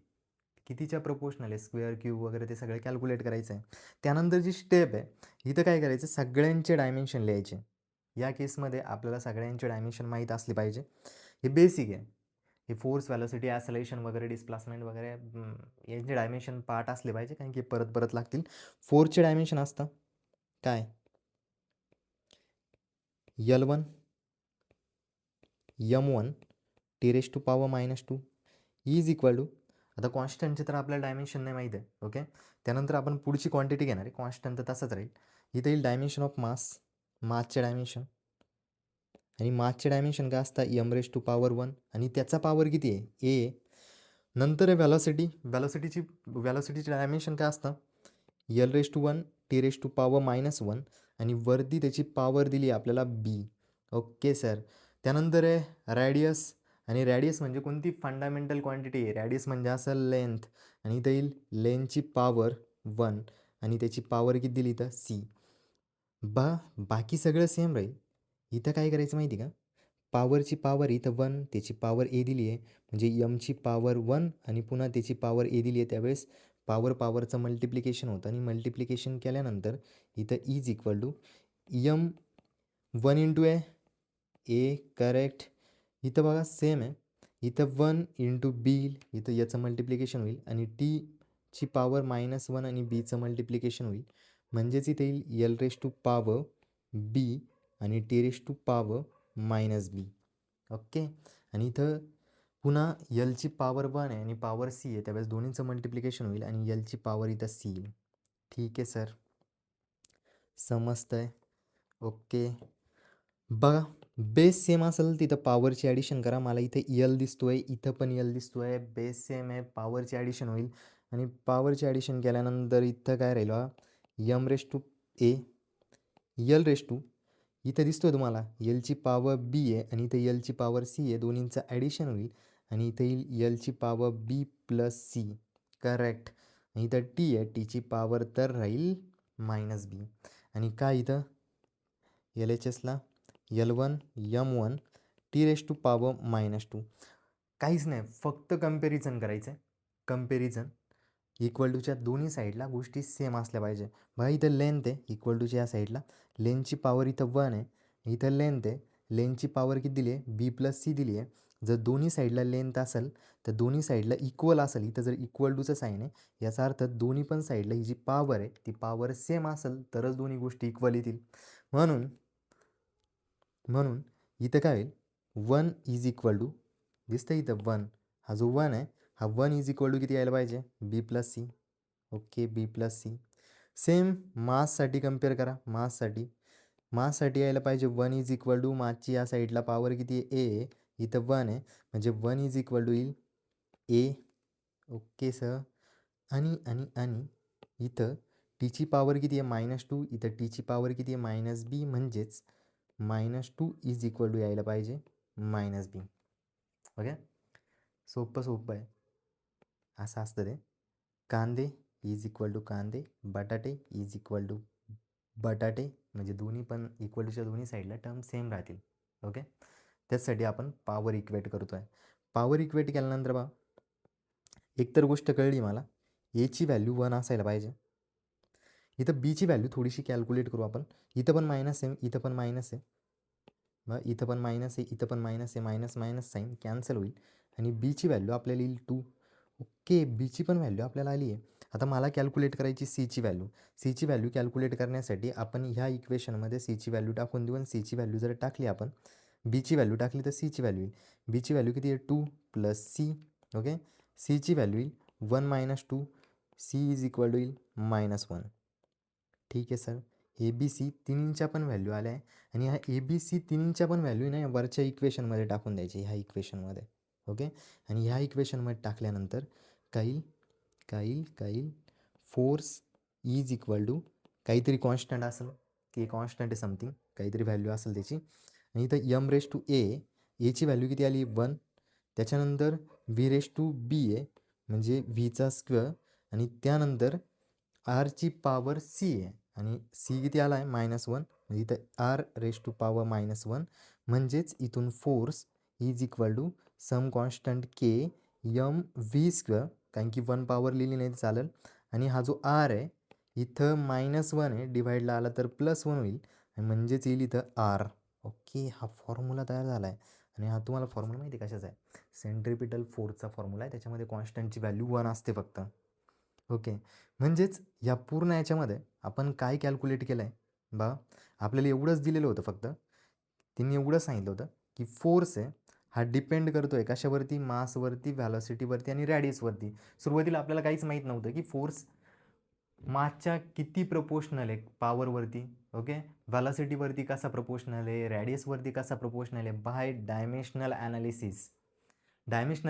कितीच्या प्रपोर्शनल आहे, स्क्वेअर, क्यूब वगैरे ते सगळं कॅल्क्युलेट करायचं आहे. त्यानंतर जी स्टेप आहे, इथं काय करायचं, सगळ्यांचे डायमेन्शन लिहायचे. या केसमध्ये आपल्याला सगळ्यांचे डायमेन्शन माहीत असले पाहिजे, हे बेसिक आहे. हे फोर्स, व्हॅलॉसिटी, ॲसेलेरेशन वगैरे, डिस्प्लेसमेंट वगैरे यांचे डायमेन्शन पार्ट असले पाहिजे, कारण की परत परत लागतील. फोर्सचे डायमेन्शन असतं काय, L1 m1 t⁻⁻² is equal to, आता कॉन्स्टंटचे तर आपल्याला डायमेन्शन नाही माहीत आहे, ओके. त्यानंतर आपण पुढची क्वांटिटी घेणार आहे, कॉन्स्टंट तर तसंच राहील. इथे येईल डायमेन्शन ऑफ मास, मासचे डायमेन्शन, आणि मासचे डायमेन्शन काय असतं, m⁻⁴ आणि त्याचा पॉवर किती आहे, ए. नंतर आहे व्हॅलॉसिटी, व्हॅलॉसिटीचे डायमेन्शन काय असतं, L⁻⁴ t⁻⁻1 आणि वरती त्याची पॉवर दिली आपल्याला बी, ओके सर. त्यानंतर आहे रॅडियस, आणि रॅडियस म्हणजे कोणती फंडामेंटल क्वांटिटी आहे, रॅडियस म्हणजे असेल लेंथ, आणि इथं येईल लेंथची पॉवर 1 आणि त्याची पॉवर किती दिली इथं, सी. बाकी सगळं सेम राहील. इथं काय करायचं माहिती का, पॉवरची पॉवर इथं 1, त्याची पॉवर ए दिली आहे, म्हणजे यमची पॉवर 1 आणि पुन्हा त्याची पॉवर ए दिली आहे, त्यावेळेस पॉवरचं मल्टिप्लिकेशन होतं, आणि मल्टिप्लिकेशन केल्यानंतर इथं is equal to m1 into A, correct. इथं बघा सेम आहे, इथं 1 इंटू बी, इथं याचं मल्टिप्लिकेशन होईल आणि टी ची पॉवर -1 आणि बीचं मल्टिप्लिकेशन होईल, म्हणजेच इथे येईल L raise to power B आणि T raise to power -B. Okay. आणि इथं पुन्हा यलची पॉवर 1 आहे आणि पॉवर सी आहे, त्यावेळेस दोन्हीचं मल्टिप्लिकेशन होईल आणि यलची पॉवर इथं सी येईल. ठीक आहे सर, समजतंय. ओके. बघा, बेस सेम असेल तिथं पॉवरची ॲडिशन करा. मला इथे यल दिसतोय, इथं पण यल दिसतोय, बेस सेम आहे, पॉवरची ॲडिशन होईल आणि पॉवरची ॲडिशन केल्यानंतर इथं काय राहील बघा, M raise to A, L raise to, इथं दिसतोय तुम्हाला यलची पॉवर बी आहे आणि इथं यलची पॉवर सी आहे, दोन्हींचं ॲडिशन होईल आणि इथं येईल यलची पॉवर बी प्लस सी. करेक्ट. आणि इथं टी आहे, टीची पॉवर तर राहील -बी. आणि काय इथं एल एच एसला L1 M1 T raise to power -2. काहीच नाही, फक्त कंपॅरिझन करायचं आहे. कंपॅरिझन इक्वल टूच्या दोन्ही साईडला गोष्टी सेम असल्या पाहिजे. बघा इथं लेंथ आहे इक्वल टूच्या या साईडला, लेंथची पॉवर इथं 1 आहे, इथं लेंथ आहे, लेंथची पॉवर किती दिली आहे, बी प्लस सी दिली आहे. जर दोन्ही साईडला लेंथ असेल तर दोन्ही साईडला इक्वल असेल, इथं जर इक्वल टूचं साईन आहे, याचा अर्थ दोन्ही पण साईडला ही जी पॉवर आहे ती पॉवर सेम असेल तरच दोन्ही गोष्टी इक्वल येतील. म्हणून इथं काय होईल, 1 इज इक्वल टू, दिसतं इथं 1, हा जो 1 आहे हा 1 इज इक्वल टू किती यायला पाहिजे, बी प्लस सी. ओके, बी प्लस सी. सेम माससाठी कम्पेअर करा, माससाठी यायला पाहिजे 1 इज इक्वल टू, मासची या साईडला पॉवर किती आहे, ए, इथं 1 आहे, म्हणजे 1 इज इक्वल टू येईल ए. Okay sir. आणि इथं टीची पॉवर किती आहे, -2, इथं टीची पॉवर किती आहे, -बी, म्हणजेच -2 इज इक्वल टू यायला पाहिजे -बी. ओके, सोपं आहे. असं असतं ते. कांदे इज इक्वल टू कांदे, बटाटे इज इक्वल टू बटाटे, म्हणजे दोन्ही पण इक्वल टूच्या दोन्ही साईडला टर्म सेम राहतील. ओके, त्याचसाठी आपण पॉवर इक्वेट करतो आहे. पॉवर इक्वेट केल्यानंतर बघा, एकतर गोष्ट कळली मला, एची व्हॅल्यू 1 असायला पाहिजे. इथं बीची व्हॅल्यू थोडीशी कॅल्क्युलेट करू आपण. इथं पण मायनस आहे, इथं पण मायनस आहे, मग इथं पण मायनस आहे, इथं पण मायनस आहे, मायनस मायनस साईन कॅन्सल होईल आणि बीची व्हॅल्यू आपल्याला येईल 2. ओके, बीची पण व्हॅल्यू आपल्याला आली आहे. आता मला कॅल्क्युलेट करायची सीची व्हॅल्यू. सीची व्हॅल्यू कॅल्क्युलेट करण्यासाठी आपण ह्या इक्वेशनमध्ये सीची व्हॅल्यू टाकून देऊ आणि सीची व्हॅल्यू जर टाकली आपण, बीची व्हॅल्यू टाकली तर सीची व्हॅल्यू येईल. बीची व्हॅल्यू किती आहे, 2 प्लस सी. ओके, सीची व्हॅल्यू येईल 1 - 2, सी इज इक्वल टू येईल -1. ठीक आहे सर. ए बी सी तिन्हींच्या पण व्हॅल्यू आल्या आहे आणि ह्या ए बी सी तिन्हींच्या पण व्हॅल्यू ना वरच्या इक्वेशनमध्ये टाकून द्यायची, ह्या इक्वेशनमध्ये. ओके, आणि ह्या इक्वेशनमध्ये टाकल्यानंतर काही फोर्स इज इक्वल टू काहीतरी कॉन्स्टंट असेल, की कॉन्स्टंट आहे समथिंग, काहीतरी व्हॅल्यू असेल त्याची. आणि इथं यम रेस टू एची व्हॅल्यू किती आली, 1. त्याच्यानंतर व्ही रेस टू बी आहे, म्हणजे व्हीचा स्क्वेअर, आणि त्यानंतर आरची पॉवर सी आहे आणि सी किती आला आहे, -1, म्हणजे इथं आर रेस टू पॉवर -1, म्हणजेच इथून force is equal to some constant K M V square, कारण की 1 पॉवर लिहिली नाही तर चालेल, आणि हा जो आर आहे इथं -1 आहे, डिवाईडला आला तर +1 होईल आणि म्हणजेच येईल इथं आर. ओके, हा फॉर्म्युला तयार झाला आहे आणि हा तुम्हाला फॉर्म्युला माहिती आहे कशाचा आहे, सेंट्रिपिटल फोर्सचा फॉर्म्युला आहे. त्याच्यामध्ये कॉन्स्टंटची व्हॅल्यू 1 असते फक्त. ओके, म्हणजेच या पूर्ण याच्यामध्ये आपण काय कॅल्क्युलेट केलं आहे बा, आपल्याला एवढंच दिलेलं होतं, फक्त त्यांनी एवढं सांगितलं होतं की फोर्स आहे हा डिपेंड करतो आहे कशावरती, मासवरती, व्हॅलॉसिटीवरती आणि रॅडियसवरती. सुरुवातीला आपल्याला काहीच माहीत नव्हतं की फोर्स मासच्या किती प्रपोर्शनल आहे पॉवरवरती. ओके, व्हॅलॉसिटीवरती कसा प्रपोर्शनल आहे, रॅडियसवरती कसा प्रपोर्शनल आहे. बाय डायमेन्शनल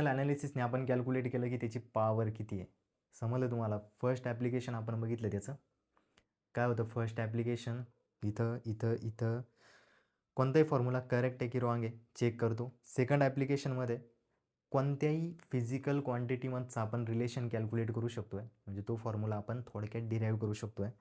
ॲनालिसिसने आपण कॅल्क्युलेट केलं की त्याची पॉवर किती आहे. समजलं तुम्हाला. फर्स्ट ॲप्लिकेशन आपण बघितलं त्याचं काय होतं. फर्स्ट ॲप्लिकेशन इथं कोणताही फॉर्म्युला करेक्ट आहे की रॉंग आहे चेक करतो. सेकंड ॲप्लिकेशनमध्ये कोणत्याही फिजिकल क्वांटिटीमधचं आपण रिलेशन कॅल्क्युलेट करू शकतो आहे, म्हणजे तो फॉर्म्युला आपण थोडक्यात डिराईव्ह करू शकतो आहे.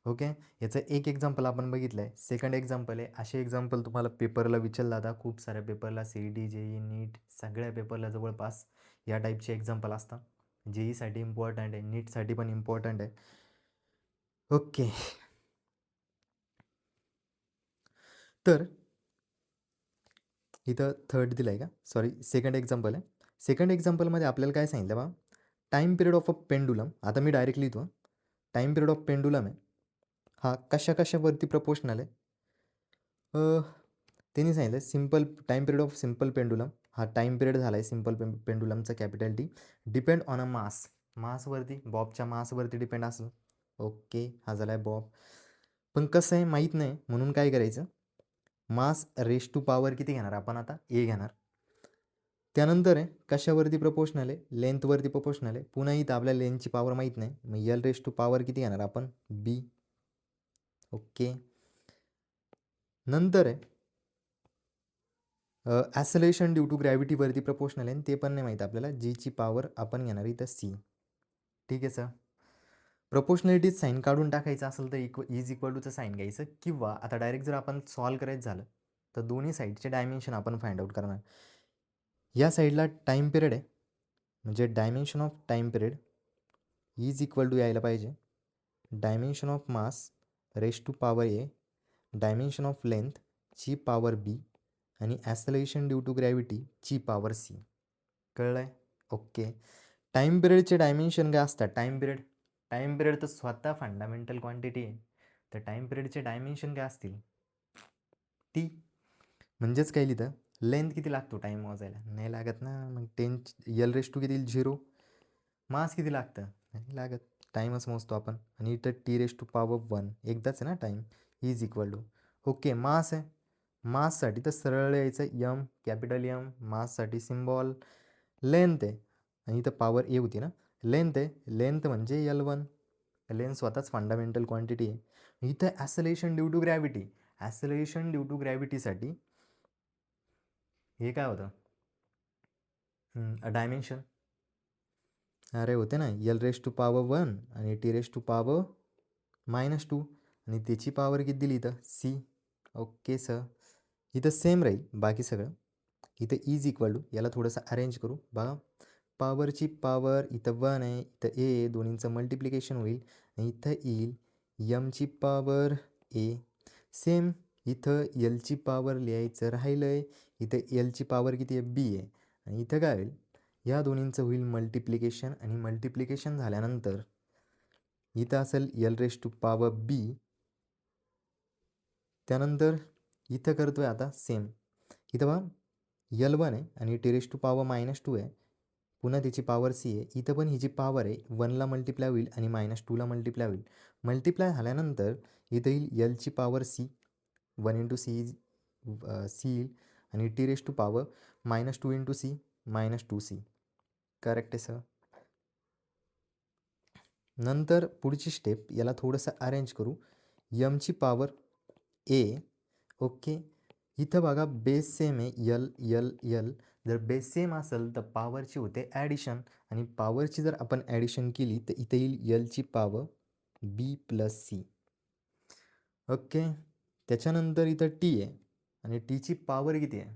ओके, याचं एक एक्झाम्पल आपण बघितलं आहे. सेकंड एक्झाम्पल आहे. असे एक्झाम्पल तुम्हाला पेपरला विचारलं जातात, खूप साऱ्या पेपरला, CET, JEE, नीट सगळ्या पेपरला जवळपास या टाईपचे एक्झाम्पल असतात. JEEसाठी इम्पॉर्टंट आहे, नीटसाठी पण इम्पॉर्टंट आहे. ओके, तर इथं थर्ड दिलं आहे का, सॉरी सेकंड एक्झाम्पल आहे. सेकंड एक्झाम्पलमध्ये आपल्याला काय सांगितलं बा, time period of a pendulum, आता मी डायरेक्ट लिहितो. टाईम पिरियड ऑफ पेंडुलम आहे हा कशावरती प्रपोर्शनल आहे? त्यांनी सांगितलं simple time period of simple pendulum, हा टाईम पिरियड झाला आहे सिम्पल पेंडुलमचा capital T, depend on a मासवरती, बॉबच्या मासवरती डिपेंड असं. ओके, हा झाला आहे बॉब. पण कसं आहे माहीत नाही, म्हणून काय करायचं, मास रेस टू पॉवर किती घेणार आपण आता? ए घेणार. त्यानंतर आहे कशावरती प्रपोर्शनल आहे? लेंथवरती प्रपोर्शनल आहे. पुन्हा इथं आपल्याला लेंथची पॉवर माहीत नाही, मग एल रेस टू पॉवर किती घेणार आपण? बी. ओके, नंतर आहे ॲसलेशन ड्यू टू ग्रॅव्हिटीवरती प्रपोर्शनल आहे, ते पण नाही माहीत आपल्याला. जीची पॉवर आपण घेणार इथं सी. ठीक आहे सर. प्रपोर्शनॅलिटी साईन काढून टाकायचं असेल तर इज इक्वल टूचं साईन घ्यायचं, किंवा आता डायरेक्ट जर आपण सॉल्व करायचं झालं तर दोन्ही साईडचे डायमेन्शन आपण फाइंड आउट करणार. या साईडला टाईम पिरियड आहे, म्हणजे dimension of time period is equal to यायला पाहिजे dimension of mass raise to power A, dimension of length ची पॉवर बी, आणि ॲसलेशन ड्यू टू ग्रॅव्हिटी ची पॉवर सी. कळलं आहे? ओके. टाईम पिरियडचे डायमेन्शन काय असतात? टाईम पिरियड तर स्वतः फंडामेंटल क्वांटिटी आहे, तर टाईम पिरियडचे डायमेन्शन काय असतील? टी. म्हणजेच काय लिहितं, लेंथ किती लागतो टाईम मोजायला? नाही लागत ना, मग 10 एल रेस टू किती 0. मास किती लागतं? नाही लागत, टाईमच मोजतो आपण. आणि इथं टी रेस टू पॉवर 1 एकदाच आहे ना time, is equal to. Okay, mass आहे, माससाठी तर सरळ यायचं यम, कॅपिटल यम, माससाठी सिम्बॉल. लेंथ आहे, आणि इथं पॉवर ए होती ना, लेंथ आहे, लेंथ म्हणजे L1. लेंथ स्वतःच फंडामेंटल क्वांटिटी आहे. इथं acceleration due to gravity, acceleration due to ग्रॅव्हिटीसाठी हे काय होतं? डायमेन्शन. अरे होते ना, एल रेस टू पॉवर 1 आणि टी रेस टू पॉवर -2, आणि त्याची पॉवर किती दिली इथं? सी. ओके सर, इथं सेम राहील बाकी सगळं. इथं इज इक्वल टू, याला थोडंसं अरेंज करू बघा. पॉवरची पॉवर इथं 1 आहे, इथं ए, दोन्हींचं मल्टिप्लिकेशन होईल, आणि इथं येईल यमची पॉवर ए. सेम इथं एलची पॉवर लिहायचं राहिलं आहे, इथं एलची पॉवर किती आहे? बी आहे. आणि इथं काय होईल, या दोन्हींचं होईल मल्टिप्लिकेशन, आणि मल्टिप्लिकेशन झाल्यानंतर इथं असेल एल रेस टू पॉवर बी. त्यानंतर इथं करतो आहे आता सेम, इथं बघा L1 आहे आणि टी रेस टू पॉवर -2 आहे, पुन्हा त्याची पॉवर सी आहे. इथं पण ही जी पॉवर आहे 1ला मल्टिप्लाय होईल आणि -2ला मल्टिप्लाय होईल. मल्टिप्लाय झाल्यानंतर इथं येईल एलची power C, 1 into C C येईल, आणि T raise to power -2 into C, -2c. Correct आहे सर. नंतर पुढची स्टेप, याला थोडंसं अरेंज करू. यमची पॉवर ए. ओके, इथं बघा बेस सेम आहे, यल यल यल. जर बेस सेम असेल तर पॉवरची होते ॲडिशन, आणि पॉवरची जर आपण ॲडिशन केली तर इथे येईल एलची पॉवर बी प्लस सी. ओके, त्याच्यानंतर इथं टी आहे, आणि टीची पॉवर किती आहे?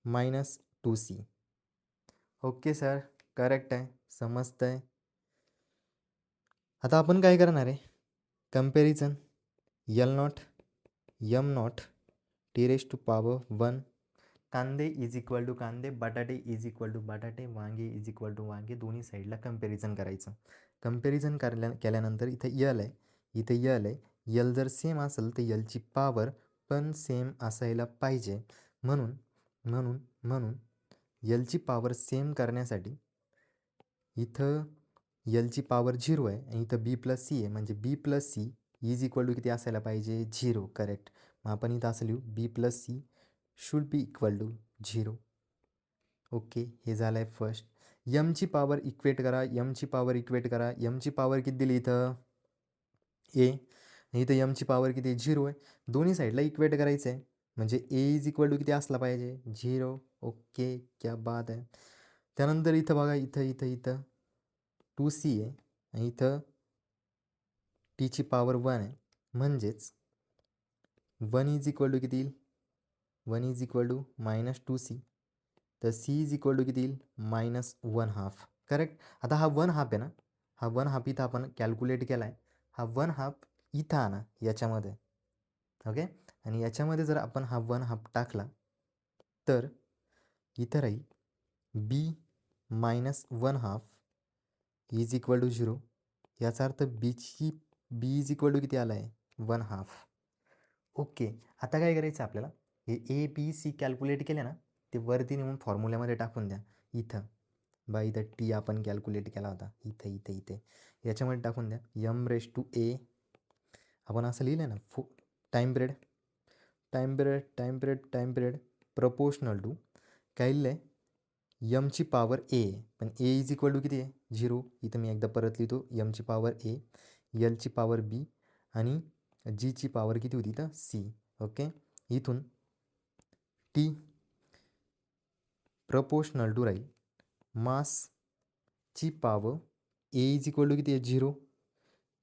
-2c. ओके सर, करेक्ट आहे, समजतं आहे. आता आपण काय करणार आहे, comparison. L0 M0 T raise to power 1, कांदे इज इक्वल टू कांदे, बटाटे इज इक्वल टू बटाटे, वांगे इज इक्वल टू वांगे, दोन्ही साईडला कम्पॅरिझन करायचं. कम्पॅरिझन केल्यानंतर इथं यल आहे, इथं यल आहे. यल जर सेम असेल तर यलची पॉवर पण सेम असायला पाहिजे. म्हणून म्हणून म्हणून यलची पॉवर सेम करण्यासाठी इथं यलची पॉवर 0 आहे, आणि इथं बी प्लस सी आहे, म्हणजे B plus C is equal to किती असायला पाहिजे? 0. करेक्ट. मग आपण इथं असं लिहू, B plus C should be equal to 0. Okay, हे झालं आहे फर्स्ट. यमची पॉवर इक्वेट करा, यमची पॉवर इक्वेट करा. यमची पॉवर किती दिली इथं? ए. इथं यमची पॉवर किती? 0 आहे. दोन्ही साईडला इक्वेट करायचं आहे, म्हणजे ए इज इक्वल टू किती असला पाहिजे? 0. ओके, क्या बात आहे. त्यानंतर इथं बघा, इथं इथं इथं 2c आहे, आणि इथं टीची पॉवर 1 आहे, म्हणजेच 1 इज इक्वल टू किती येईल? 1 इज इक्वल टू -2c, तर सी इज इक्वल टू किती येईल? -1/2. करेक्ट. आता हा 1/2 आहे ना, हा 1/2 इथं आपण कॅल्क्युलेट केला आहे. हा 1/2 इथं आणा याच्यामध्ये. ओके, आणि याच्यामध्ये जर आपण हा 1/2 टाकला तर इथं राहील बी मायनस 1/2 इज इक्वल टू 0. याचा अर्थ बी इज इक्वल टू किती आला आहे 1/2. ओके, आता काय करायचं आपल्याला, हे ए बी सी कॅल्क्युलेट केले ना, ते वरती नेऊन फॉर्म्युल्यामध्ये टाकून द्या. इथं इथं टी आपण कॅल्क्युलेट केला होता, इथे याच्यामध्ये टाकून द्या. यम रेस टू ए आपण असं लिहिलं आहे ना, टाईम पिरियड प्रपोर्शनल टू काय लिहिलं आहे, यमची पॉवर ए, पण ए इज इक्वल टू किती आहे 0. इथं मी एकदा परत लिहितो, यमची पॉवर ए, एलची पॉवर बी आणि जीची पॉवर किती होती तर सी. ओके, इथून टी प्रपोर्शनल टू राहील मासची power A is equal to किती आहे 0.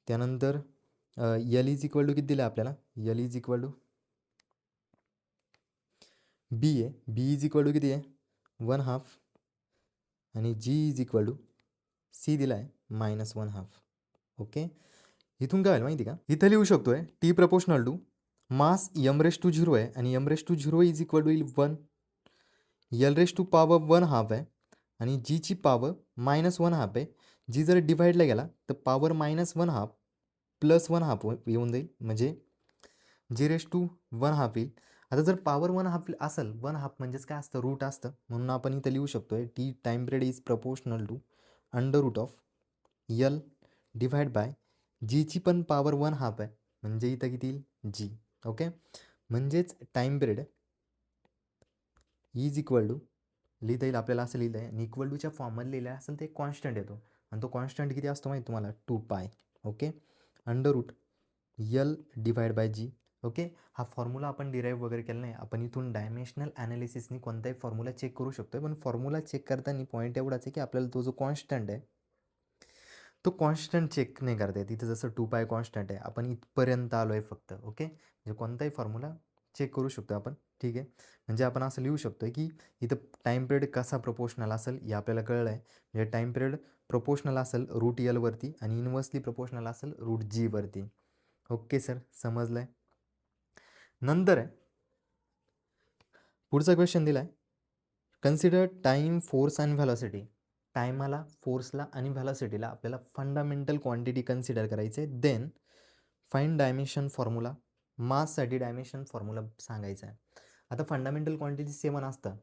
त्यानंतर यल इज इक्वल टू किती दिलं आपल्याला, यल इज इक्वल टू बी आहे, बी इज इक्वल टू किती आहे 1/2 आणि जी इज इक्वल टू सी दिला आहे -1/2. ओके, इथून काय होईल माहिती का, इथं लिहू शकतो आहे T proportional to mass M raise to 0 आहे आणि M raise to 0 is equal to 1. L raise to power 1/2 आहे आणि जीची पॉवर -1/2 आहे. जी जर डिवाईडला गेला तर पॉवर -1/2 प्लस 1/2 येऊन जाईल, म्हणजे जी रेस टू 1/2 येईल. आता जर पॉवर 1/2 असेल, 1/2 म्हणजेच काय असतं, रूट असतं, म्हणून आपण इथं लिहू शकतो आहे T time period is proportional to under root of L divide by जीची पण पॉवर 1/2 आहे, म्हणजे इथं किती येईल जी. ओके, म्हणजेच time period is equal to लिहिता येईल आपल्याला असं लिहिलं आहे, आणि इक्वल टूच्या फॉर्ममध्ये लिहिलं असेल ते कॉन्स्टंट येतो, आणि तो कॉन्स्टंट किती असतो माहिती तुम्हाला 2π. Okay, under root L divide by G. Okay, हा फॉर्म्युला आपण डिराईव्ह वगैरे केला नाही, आपण इथून डायमेन्शनल ॲनालिसिसनी कोणताही फॉर्म्युला चेक करू शकतो. पण फॉर्म्युला चेक करताना पॉईंट एवढाच आहे की आपल्याला तो जो कॉन्स्टंट आहे तो कॉन्स्टंट चेक नाही करता येत. तिथं जसं 2π कॉन्स्टंट आहे, आपण इथपर्यंत आलो आहे फक्त. ओके, म्हणजे कोणताही फॉर्म्युला चेक करू शकतो आपण. ठीक आहे, म्हणजे आपण असं लिहू शकतो की इथं टाईम पिरियड कसा प्रपोर्शनल असेल हे आपल्याला कळलं आहे. म्हणजे टाईम पिरियड प्रपोर्शनल असेल रूट यलवरती आणि इन्व्हर्सली प्रपोर्शनल असेल रूट जीवरती. ओके सर, समजलं आहे. नंतर आहे पुढचा क्वेश्चन दिला आहे, consider time, force and velocity. टायमाला, फोर्सला आणि व्हॅलॉसिटीला आपल्याला फंडामेंटल क्वांटिटी कन्सिडर करायचे. देन फाईंड डायमेन्शन फॉर्म्युला, माससाठी डायमेन्शन फॉर्म्युला सांगायचा आहे. आता फंडामेंटल क्वांटिटी 7 असतं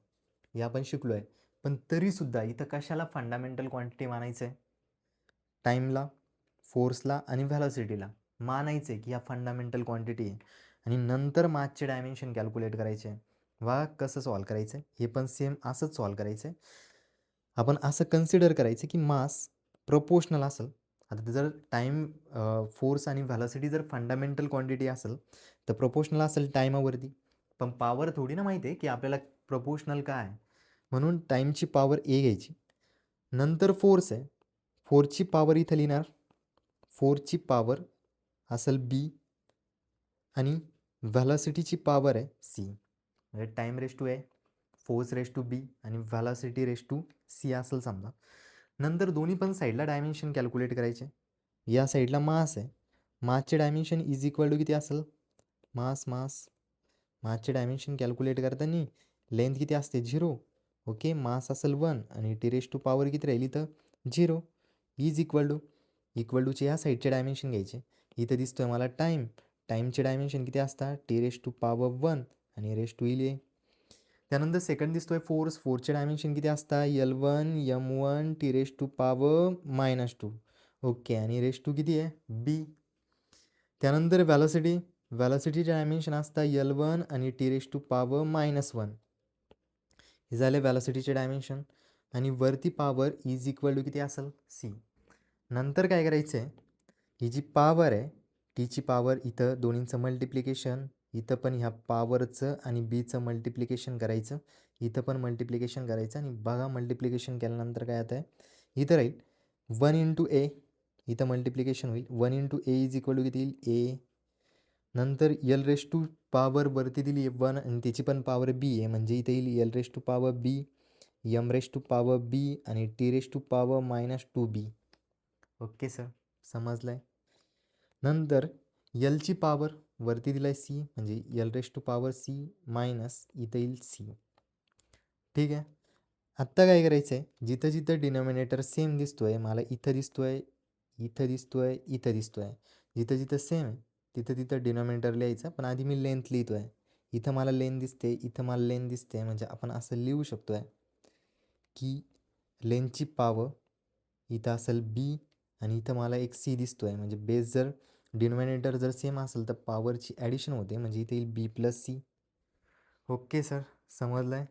हे आपण शिकलो आहे, पण तरीसुद्धा इथं कशाला फंडामेंटल क्वांटिटी मानायचं आहे, टाईमला, फोर्सला आणि व्हॅलॉसिटीला मानायचं आहे की ह्या फंडामेंटल क्वांटिटी आहे, आणि नंतर मासचे डायमेन्शन कॅल्क्युलेट करायचे आहे. वा कसं सॉल्व करायचं आहे, हे पण सेम असंच सॉल्व करायचं आहे. आपण असं कन्सिडर करायचं की मास प्रपोर्शनल असेल. आता जर टाईम, फोर्स आणि व्हॅलॉसिटी जर फंडामेंटल क्वांटिटी असेल तर प्रपोर्शनल असेल टाईमावरती, पण पॉवर थोडी ना माहिती आहे की आपल्याला प्रपोर्शनल काय आहे, म्हणून टाईमची पॉवर ए घ्यायची. नंतर फोर्स आहे, फोर्सची पॉवर इथं लिहिणार, फोर्सची पॉवर असेल बी आणि व्हॅलॉसिटीची पॉवर आहे सी. म्हणजे time raise to A, force raise to B आणि व्हॅलॉसिटी रेस टू सी असेल समजा. नंतर दोन्ही पण साईडला डायमेन्शन कॅल्क्युलेट करायचे. या साईडला मास आहे, मासचे डायमेन्शन इज इक्वल टू किती असेल, मासचे डायमेन्शन कॅल्क्युलेट करताना लेंथ किती असते 0. ओके, मास असेल 1 आणि टी रेस टू पॉवर किती राहिली तर 0. इज इक्वल टूचे ह्या साईडचे डायमेन्शन घ्यायचे. इथं दिसतोय मला टाईमचे डायमेन्शन किती असतात, टी रेस टू पॉवर 1 आणि रेस टू येईल ए. त्यानंतर सेकंड दिसतोय फोर्सचे डायमेन्शन किती असतात, L1 M1 T raise to power -2. Okay, आणि रेस टू किती आहे बी. त्यानंतर व्हॅलॉसिटीचे डायमेन्शन असतात L1 आणि टी रेस टू पॉवर -1. हे झाले व्हॅलॉसिटीचे डायमेन्शन, आणि वरती पॉवर इज इक्वल टू किती असेल सी. नंतर काय करायचं आहे, ही जी पॉवर आहे टीची पॉवर, इथं दोन्हींचं मल्टिप्लिकेशन, इथं पण ह्या पॉवरचं आणि बीचं मल्टिप्लिकेशन करायचं, इथं पण मल्टिप्लिकेशन करायचं, आणि बघा मल्टिप्लिकेशन केल्यानंतर काय येतं आहे, इथं राहील 1 इंटू ए, इथं मल्टिप्लिकेशन होईल 1 into A is equal to किती येईल ए. नंतर यल रेस टू पॉवर वरती दिली 1 आणि त्याची पण पॉवर बी आहे, म्हणजे इथे येईल L raise to power B, M raise to power B आणि T raise to power -2b. Okay sir, समजलं आहे. नंतर यलची पॉवर वरती दिला आहे सी, म्हणजे L raise to power C minus इथं येईल सी. ठीक आहे, आत्ता काय करायचं आहे, जिथं जिथं डिनॉमिनेटर सेम दिसतो आहे, मला इथं दिसतो आहे, इथं दिसतो आहे, इथं दिसतो आहे, जिथं जिथं सेम आहे तिथं तिथं डिनॉमिनेटर लिहायचं. पण आधी मी लेंथ लिहितो आहे. इथं मला लेंथ दिसते, इथं मला लेंथ दिसते, म्हणजे आपण असं लिहू शकतो आहे की लेंथची पॉवर इथं असेल बी आणि इथं मला एक सी दिसतो आहे. म्हणजे बेस जर डिनॉमिनेटर जर सेम असेल तर पॉवरची ॲडिशन होते, म्हणजे इथे येईल बी प्लस सी. ओके सर, समजलं आहे.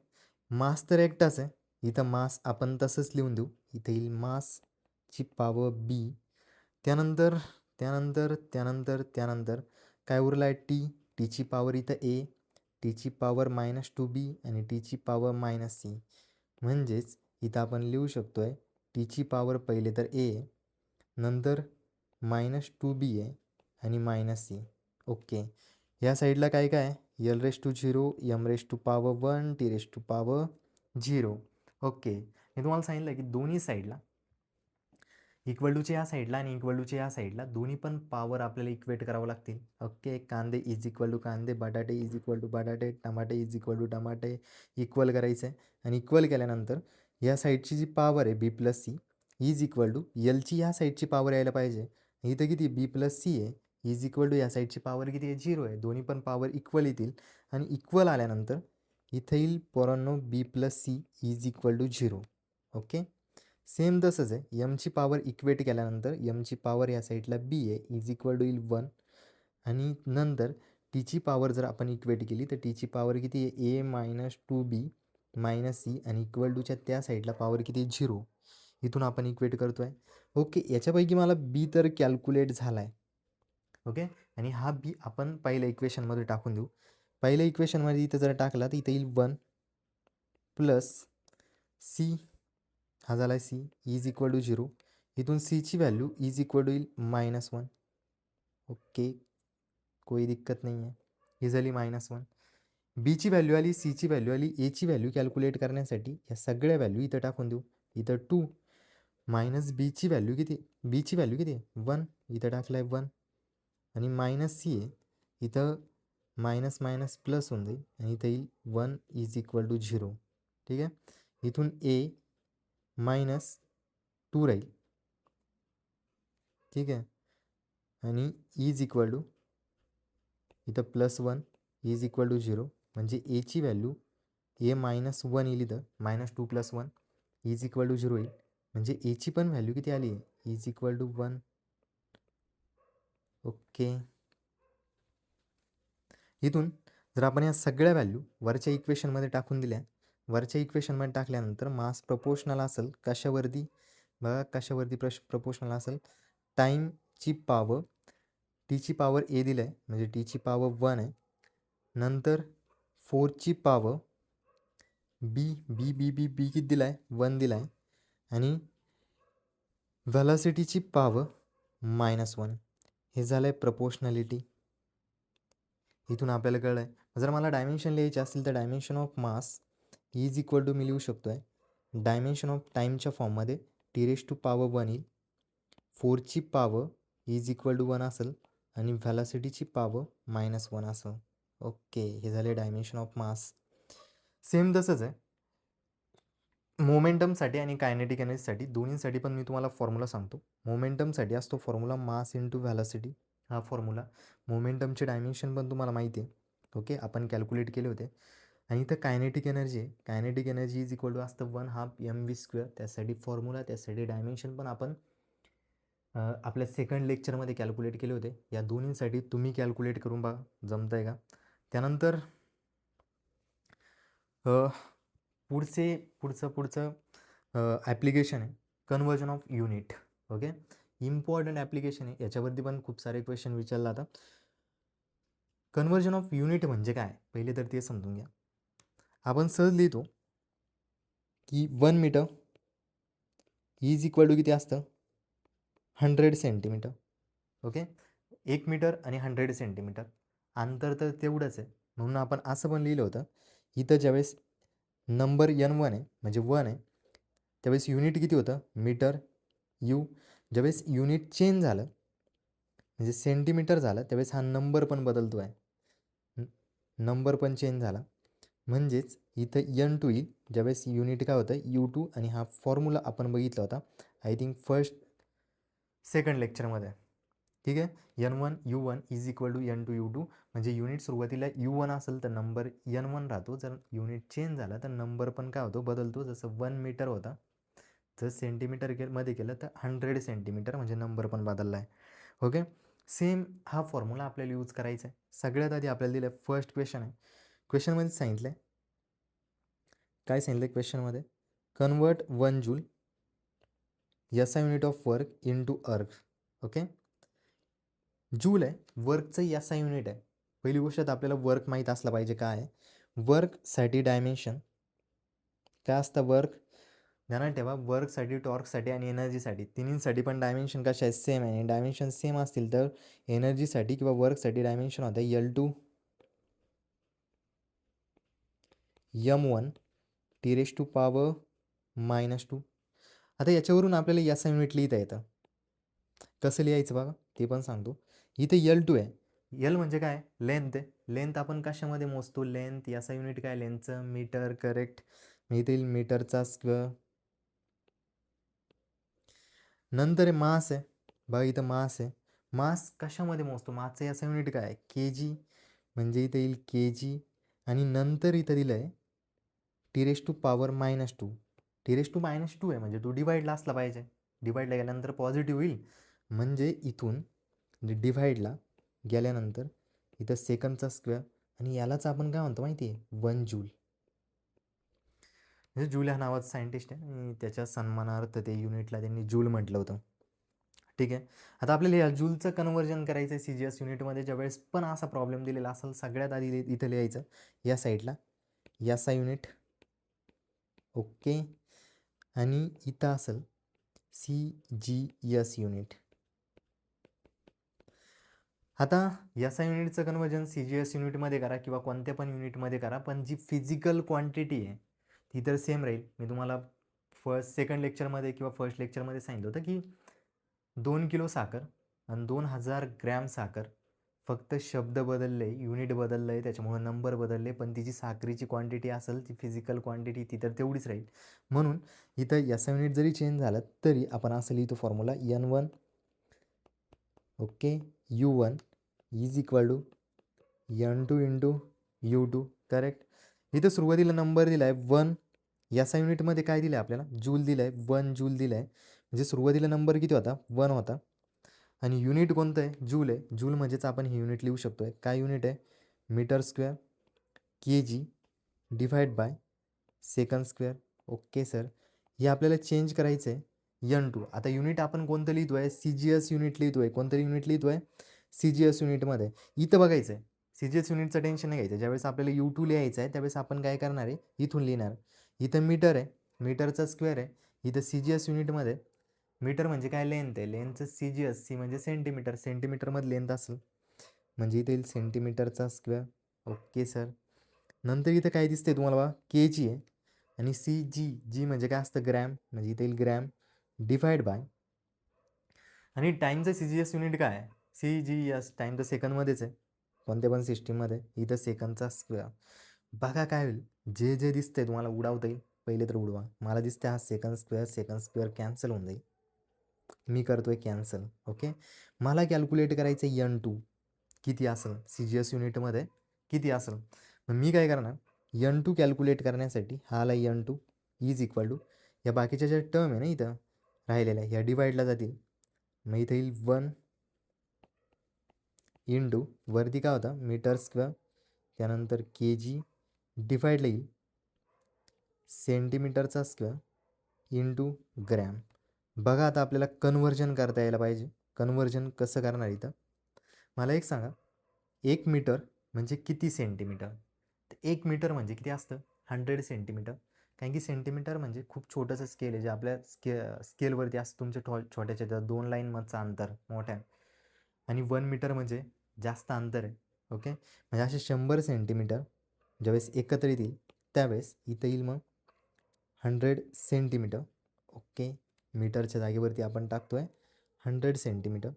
मास तर एकटाच आहे, इथं मास आपण तसंच लिहून देऊ. इथं येईल मासची पॉवर बी. त्यानंतर त्यानंतर त्यानंतर त्यानंतर काय उरलं आहे, टीची पॉवर इथं ए, टीची पॉवर -2b आणि टीची पॉवर -c. म्हणजेच इथं आपण लिहू शकतो आहे टीची पॉवर पहिले तर ए, नंतर -2b आहे आणि -c. ओके, या साईडला काय काय आहे, L⁻0, m⁻1, t⁻0. ओके, मी तुम्हाला सांगितलं की दोन्ही साईडला इक्वल टूच्या या साईडला आणि इक्वल टूच्या या साईडला दोन्ही पण पॉवर आपल्याला इक्वेट करावं लागतील. ओके, कांदे इज इक्वल टू कांदे, बटाटे इज इक्वल टू बटाटे, टमाटे इज इक्वल टू टमाटे इक्वल करायचं आहे. आणि इक्वल केल्यानंतर या साईडची जी पॉवर आहे B plus C is equal to एलची या साईडची पॉवर यायला पाहिजे. इथं किती बी प्लस सी आहे, इज इक्वल टू या साईडची पॉवर किती आहे, 0 आहे. दोन्ही पण पॉवर इक्वल येतील आणि इक्वल आल्यानंतर इथं येईल पोरांनो B plus C is equal to 0. Okay, same तसंच आहे, एमची पॉवर इक्वेट केल्यानंतर एमची पॉवर या साईडला बी आहे इज इक्वल टू येईल 1. आणि नंतर टीची पॉवर जर आपण इक्वेट केली तर टीची पॉवर किती आहे, ए -2b -c आणि इक्वल टूच्या त्या साईडला पॉवर किती आहे, 0. इथून आपण इक्वेट करतो आहे. ओके, याच्यापैकी मला बी तर कॅल्क्युलेट झाला आहे. ओके, आणि हा बी आपण पहिल्या इक्वेशनमध्ये टाकून देऊ. पहिल्या इक्वेशनमध्ये इथं जर टाकला तर इथं येईल 1 प्लस सी, हा झाला आहे सी इज इक्वल टू 0. इथून सीची व्हॅल्यू इज इक्वल टू येईल -1. ओके, कोई दिक्कत नाही आहे, ही झाली -1. बीची व्हॅल्यू आली, सीची व्हॅल्यू आली, एची व्हॅल्यू कॅल्क्युलेट करण्यासाठी या सगळ्या व्हॅल्यू इथं टाकून देऊ. इथं 2 मायनस बीची व्हॅल्यू किती, बीची व्हॅल्यू किती आहे 1, इथं टाकलं आहे 1. आणि मायनस सी आहे, इथं मायनस मायनस प्लस होऊन जाईल आणि इथं येईल 1 इज इक्वल टू 0. ठीक आहे, इथून ए -2 राहील. ठीक आहे, आणि इज इक्वल टू इथं +1 इज इक्वल टू 0. म्हणजे एची व्हॅल्यू ए -1 येईल, इथं -2 + 1 इज इक्वल टू 0 येईल. म्हणजे एची पण व्हॅल्यू किती आली आहे, इज इक्वल टू 1. ओके, इथून जर आपण या सगळ्या व्हॅल्यू वरच्या इक्वेशनमध्ये टाकून दिल्या, वरच्या इक्वेशनमध्ये टाकल्यानंतर मास प्रपोर्शनल असेल कशावरती, बघा कशावरती प्रपोर्शनल असेल, टाईमची पॉवर, टीची पॉवर ए दिलं आहे म्हणजे टीची पॉवर 1 आहे. नंतर 4ची पॉवर बी बी बी बी बी किती दिला आहे, 1 दिला आहे. आणि व्हॅलॉसिटीची पॉवर -1. हे झालं आहे प्रपोर्शनॅलिटी. इथून आपल्याला कळलं आहे. जर मला डायमेन्शन लिहायचे असतील तर dimension of mass is equal to मी लिहू शकतो आहे डायमेन्शन ऑफ टाईमच्या फॉर्ममध्ये T⁻1 येईल. 4ची पॉवर इज इक्वल टू 1 असेल आणि व्हॅलॉसिटीची पॉवर -1 असेल. ओके, हे झाले डायमेन्शन ऑफ मास. सेम तसंच आहे मोमेंटमसाठी आणि कायनेटिक एनर्जीसाठी, दोन्हीसाठी पण मी तुम्हाला फॉर्म्युला सांगतो. मोमेंटमसाठी असतो फॉर्म्युला मास इंटू व्हॅलॉसिटी. हा फॉर्म्युला, मोमेंटमचे डायमेन्शन पण तुम्हाला माहिती आहे. ओके, आपण कॅल्क्युलेट केले होते. आणि इथं कायनेटिक एनर्जी आहे, kinetic energy is equal to असतं 1/2 mv². त्यासाठी फॉर्म्युला, त्यासाठी डायमेन्शन पण आपण आपल्या सेकंड लेक्चरमध्ये कॅल्क्युलेट केले होते. या दोन्हीसाठी तुम्ही कॅल्क्युलेट करून बघा जमतं आहे का. त्यानंतर पुढचं ॲप्लिकेशन आहे conversion of unit. Okay, important application आहे, याच्यावरती पण खूप सारे क्वेश्चन विचारला जातात. कन्वर्जन ऑफ युनिट म्हणजे काय, पहिले तर ते समजून घ्या. आपण सहज लिहितो की 1 मीटर इज इक्वल टू किती असतं, 100 सेंटीमीटर. ओके, 1 मीटर आणि 100 सेंटीमीटर अंतर तर तेवढंच आहे, म्हणून आपण असं पण लिहिलं होतं. इथं ज्यावेळेस नंबर N1 आहे म्हणजे 1 आहे, त्यावेळेस युनिट किती होतं, मीटर यू. ज्यावेळेस युनिट चेंज झालं म्हणजे सेंटीमीटर झालं, त्यावेळेस हा नंबर पण बदलतो आहे, नंबर पण चेंज झाला. म्हणजेच इथं N2 येईल ज्यावेळेस युनिट काय होतं U2 आणि हा फॉर्म्युला आपण बघितला होता आय थिंक सेकंड लेक्चरमध्ये. ठीक आहे, N1 U1 is equal to N2 U2. म्हणजे युनिट सुरुवातीला U1 असेल तर नंबर N1 राहतो. जर युनिट चेंज झाला तर नंबर पण काय होतो बदलतो. जसं 1 मीटर होता, जर सेंटीमीटर मध्ये केलं तर 100 सेंटीमीटर, म्हणजे नंबर पण बदलला आहे. ओके, सेम हा फॉर्म्युला आपल्याला यूज करायचा आहे. सगळ्यात आधी आपल्याला दिलं फर्स्ट क्वेश्चन आहे. क्वेश्चनमध्ये सांगितलं आहे, काय सांगितलं क्वेश्चनमध्ये, convert 1 joule SI unit of work into erg. Okay, joule आहे, वर्कचं SI युनिट आहे. पहिली गोष्ट तर आपल्याला वर्क माहीत असलं पाहिजे काय आहे. वर्कसाठी डायमेन्शन काय असतं, वर्क ध्यानात ठेवा, वर्कसाठी, टॉर्कसाठी आणि एनर्जीसाठी तिन्हींसाठी पण डायमेन्शन कशा आहेत, सेम आहे. आणि डायमेन्शन सेम असतील तर एनर्जीसाठी किंवा वर्कसाठी डायमेन्शन होतं L2 M1 T⁻². आता याच्यावरून आपल्याला SI युनिट लिहिता येतं. कसं लिहायचं बघा ते पण सांगतो. इथे L2 आहे. L म्हणजे काय, लेंथ आहे. लेंथ आपण कशामध्ये मोजतो, लेंथ SI युनिट काय लेंथचं, मीटर. करेक्ट, इथे येईल मीटरचा स्क्वेअर. नंतर आहे मास आहे. बघा इथं मास आहे. मास कशामध्ये मोजतो, मासचं SI युनिट काय आहे, kg. म्हणजे इथे येईल kg. आणि नंतर इथं दिलं आहे T⁻². T⁻², आहे म्हणजे तो डिवाईडला असला पाहिजे. डिवाईडला गेल्यानंतर पॉझिटिव्ह होईल. म्हणजे इथून डिवाईडला गेल्यानंतर इथं सेकंडचा स्क्वेअर. आणि यालाच आपण काय म्हणतो माहिती आहे, 1 जूल. म्हणजे जूल ह्या नावाचं सायंटिस्ट आहे आणि त्याच्या सन्मानार्थ ते युनिटला त्यांनी जूल म्हटलं होतं. ठीक आहे, आता आपल्याला या जूलचं कन्व्हर्जन करायचं आहे CGS युनिटमध्ये. ज्यावेळेस पण असा प्रॉब्लेम दिलेला असेल, सगळ्यात आधी इथं लिहायचं या साईडला SI युनिट. ओके, आणि इथं असेल CGS युनिट. आता SI युनिटचं कन्व्हर्जन CGS युनिटमध्ये करा किंवा कोणत्या पण युनिटमध्ये करा, पण जी फिजिकल क्वांटिटी आहे ती तर सेम राहील. मी तुम्हाला सेकंड लेक्चरमध्ये किंवा फर्स्ट लेक्चरमध्ये सांगितलं होतं की 2 किलो साखर आणि 2000 ग्रॅम साखर, फक्त शब्द बदलले, युनिट बदललं आहे, त्याच्यामुळे नंबर बदलले, पण तिची साखरेची क्वांटिटी असेल, ती फिजिकल क्वांटिटी ती तर तेवढीच राहील. म्हणून इथं SI युनिट जरी चेंज झालं तरी आपण असं लिहितो formula N1 okay U1 is equal to N2 into U2. Correct, इथं सुरुवातीला नंबर दिला आहे 1. SI युनिटमध्ये काय दिलं आहे आपल्याला, जूल दिलं आहे, 1 जूल दिलं आहे. म्हणजे सुरुवातीला नंबर किती होता, 1 होता. आणि युनिट कोणतं आहे, जूल आहे. जूल म्हणजेच आपण ही युनिट लिहू शकतो आहे. काय युनिट आहे, metre square kg divide by second square. Okay sir, हे आपल्याला चेंज करायचं आहे N2. आता युनिट आपण कोणतं लिहितो आहे, CGS युनिट लिहितो आहे. कोणतं युनिट लिहितो आहे, CGS युनिटमध्ये. इथं बघायचं आहे, CGS युनिटचं टेन्शन नाही घ्यायचं. ज्यावेळेस आपल्याला U2 लिहायचं आहे त्यावेळेस आपण काय करणार आहे, इथून लिहिणार. इथं मीटर आहे, मीटरचा स्क्वेअर आहे. इथं CGS युनिटमध्ये मीटर म्हणजे काय, लेंथ आहे. लेंथचं CGS, सी म्हणजे सेंटीमीटर, सेंटीमीटरमध्ये लेंथ असेल म्हणजे इथे येईल सेंटीमीटरचा स्क्वेअर. ओके सर, नंतर इथं काय दिसते तुम्हाला बघा, kg आहे. आणि जी म्हणजे काय असतं, ग्रॅम, म्हणजे इथे येईल ग्रॅम डिवाइड बाय. आणि टाईमचं CGS युनिट काय आहे, CGS टाईम तर सेकंदमध्येच आहे कोणत्या पण सिस्टीममध्ये. इथं सेकंदचा स्क्वेअर. बघा काय होईल, जे जे दिसतंय तुम्हाला उडवता येईल, पहिले तर उडवा. मला दिसते हा सेकंड स्क्वेअर कॅन्सल होऊन जाईल. मी करतोय कॅन्सल. ओके, मला कॅल्क्युलेट करायचं N2 किती असेल, CGS युनिटमध्ये किती असेल. मग मी काय करणार, N2 कॅल्क्युलेट करण्यासाठी हा आला N2 इज इक्वल टू, या बाकीच्या ज्या टर्म आहे ना इथं राहिलेल्या, ह्या डिवाईडला जातील. मग इथं येईल 1 इंटू वरती काय होता, मीटर स्क्वेअर, त्यानंतर kg डिवाईडला येईल सेंटीमीटरचा स्क्वेअर इंटू ग्रॅम. बघा आता आपल्याला कन्व्हर्जन करता यायला पाहिजे. कन्व्हर्जन कसं करणार इथं, मला एक सांगा, 1 मीटर म्हणजे किती सेंटीमीटर. तर 1 मीटर म्हणजे किती असतं, 100 सेंटीमीटर. कारण की सेंटीमीटर म्हणजे खूप छोटंसं स्केल आहे, जे आपल्या स्केलवरती असतं तुमच्या छोट्याच्या 2 लाईनमधचं अंतर मोठ्या. आणि 1 मीटर म्हणजे जास्त अंतर आहे. ओके, म्हणजे असे 100 सेंटीमीटर ज्यावेळेस एकत्रित येईल त्यावेळेस इथं येईल मग 100 सेंटीमीटर. ओके, मीटरच्या जागेवरती आपण टाकतो आहे 100 सेंटीमीटर.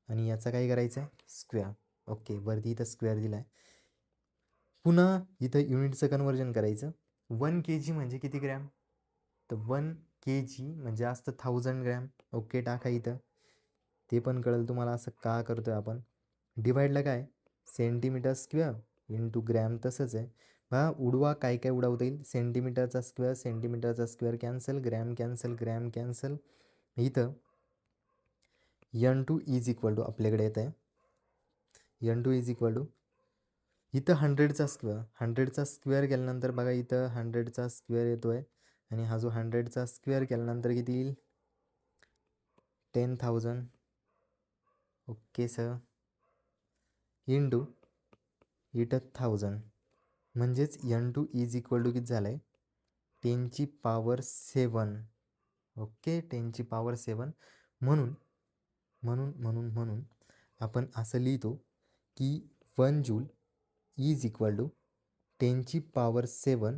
आणि याचा काय करायचं आहे, स्क्वेअर. ओके, वरती इथं स्क्वेअर दिला आहे. पुन्हा इथं युनिटचं कन्व्हर्जन करायचं. 1 kg म्हणजे किती ग्रॅम? तर 1 kg म्हणजे असतं 1000 ग्रॅम. ओके, टाका इथं. ते पण कळेल तुम्हाला असं का करतोय आपण. डिवाइडला काय सेंटीमीटर स्क्वेअर इंटू ग्रॅम, तसंच आहे बघा. उडवा, काय काय उडवता येईल. सेंटीमीटरचा square cancel, gram cancel, gram cancel. इथं N2 इज इक्वल टू आपल्याकडे येत आहे N2 इज इक्वल टू इथं 100चा स्क्वेअर केल्यानंतर बघा इथं 100चा स्क्वेअर येतो आहे. आणि हा जो 100चा स्क्वेअर केल्यानंतर किती येईल? 10,000. Okay sir. इंटू इथं 1000 म्हणजेच N2 इज इक्वल टू किती झालं आहे? 10⁻7. ओके, 10⁻7. म्हणून म्हणून म्हणून म्हणून आपण असं लिहितो की 1 जूल इज इक्वल टू 10⁻7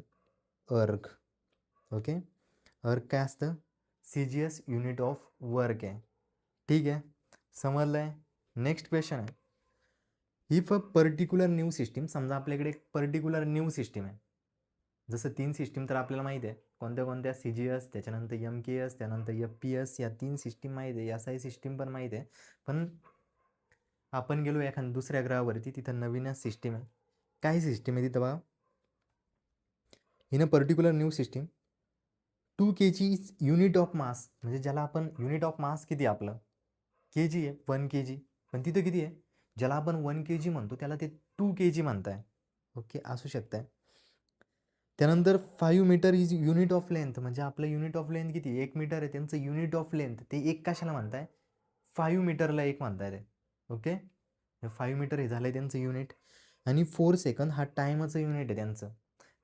अर्ग. ओके, अर्ग काय असतं? CGS युनिट ऑफ वर्क आहे. ठीक आहे, समजलं आहे. नेक्स्ट क्वेश्चन आहे, if a particular new system. समजा आपल्याकडे एक पर्टिक्युलर न्यू सिस्टीम आहे. जसं 3 सिस्टीम तर आपल्याला माहिती आहे कोणत्या कोणत्या. CGS, त्याच्यानंतर MKS, त्यानंतर FPS. या 3 सिस्टीम माहिती आहे. SI सिस्टीम पण माहिती आहे. पण आपण गेलो एखाद्या दुसऱ्या ग्रहावरती, तिथं नवीनच सिस्टीम आहे. काय सिस्टीम आहे तिथं बघा. In a particular new system 2 kg is unit of mass. म्हणजे ज्याला आपण युनिट ऑफ मास किती आपलं kg आहे, 1 kg. पण तिथं किती आहे? ज्याला आपण 1 kg म्हणतो त्याला ते 2 kg म्हणताय. ओके, असू शकतं. त्यानंतर 5 metre is unit of length. म्हणजे आपलं युनिट ऑफ लेंथ किती? 1 मीटर आहे. त्यांचं युनिट ऑफ लेंथ ते एक कशाला म्हणताय? 5 मीटरला एक म्हणताय ते. ओके, 5 मीटर हे झालं आहे त्यांचं युनिट. आणि 4 सेकंद हा टायमाचं युनिट आहे त्यांचं.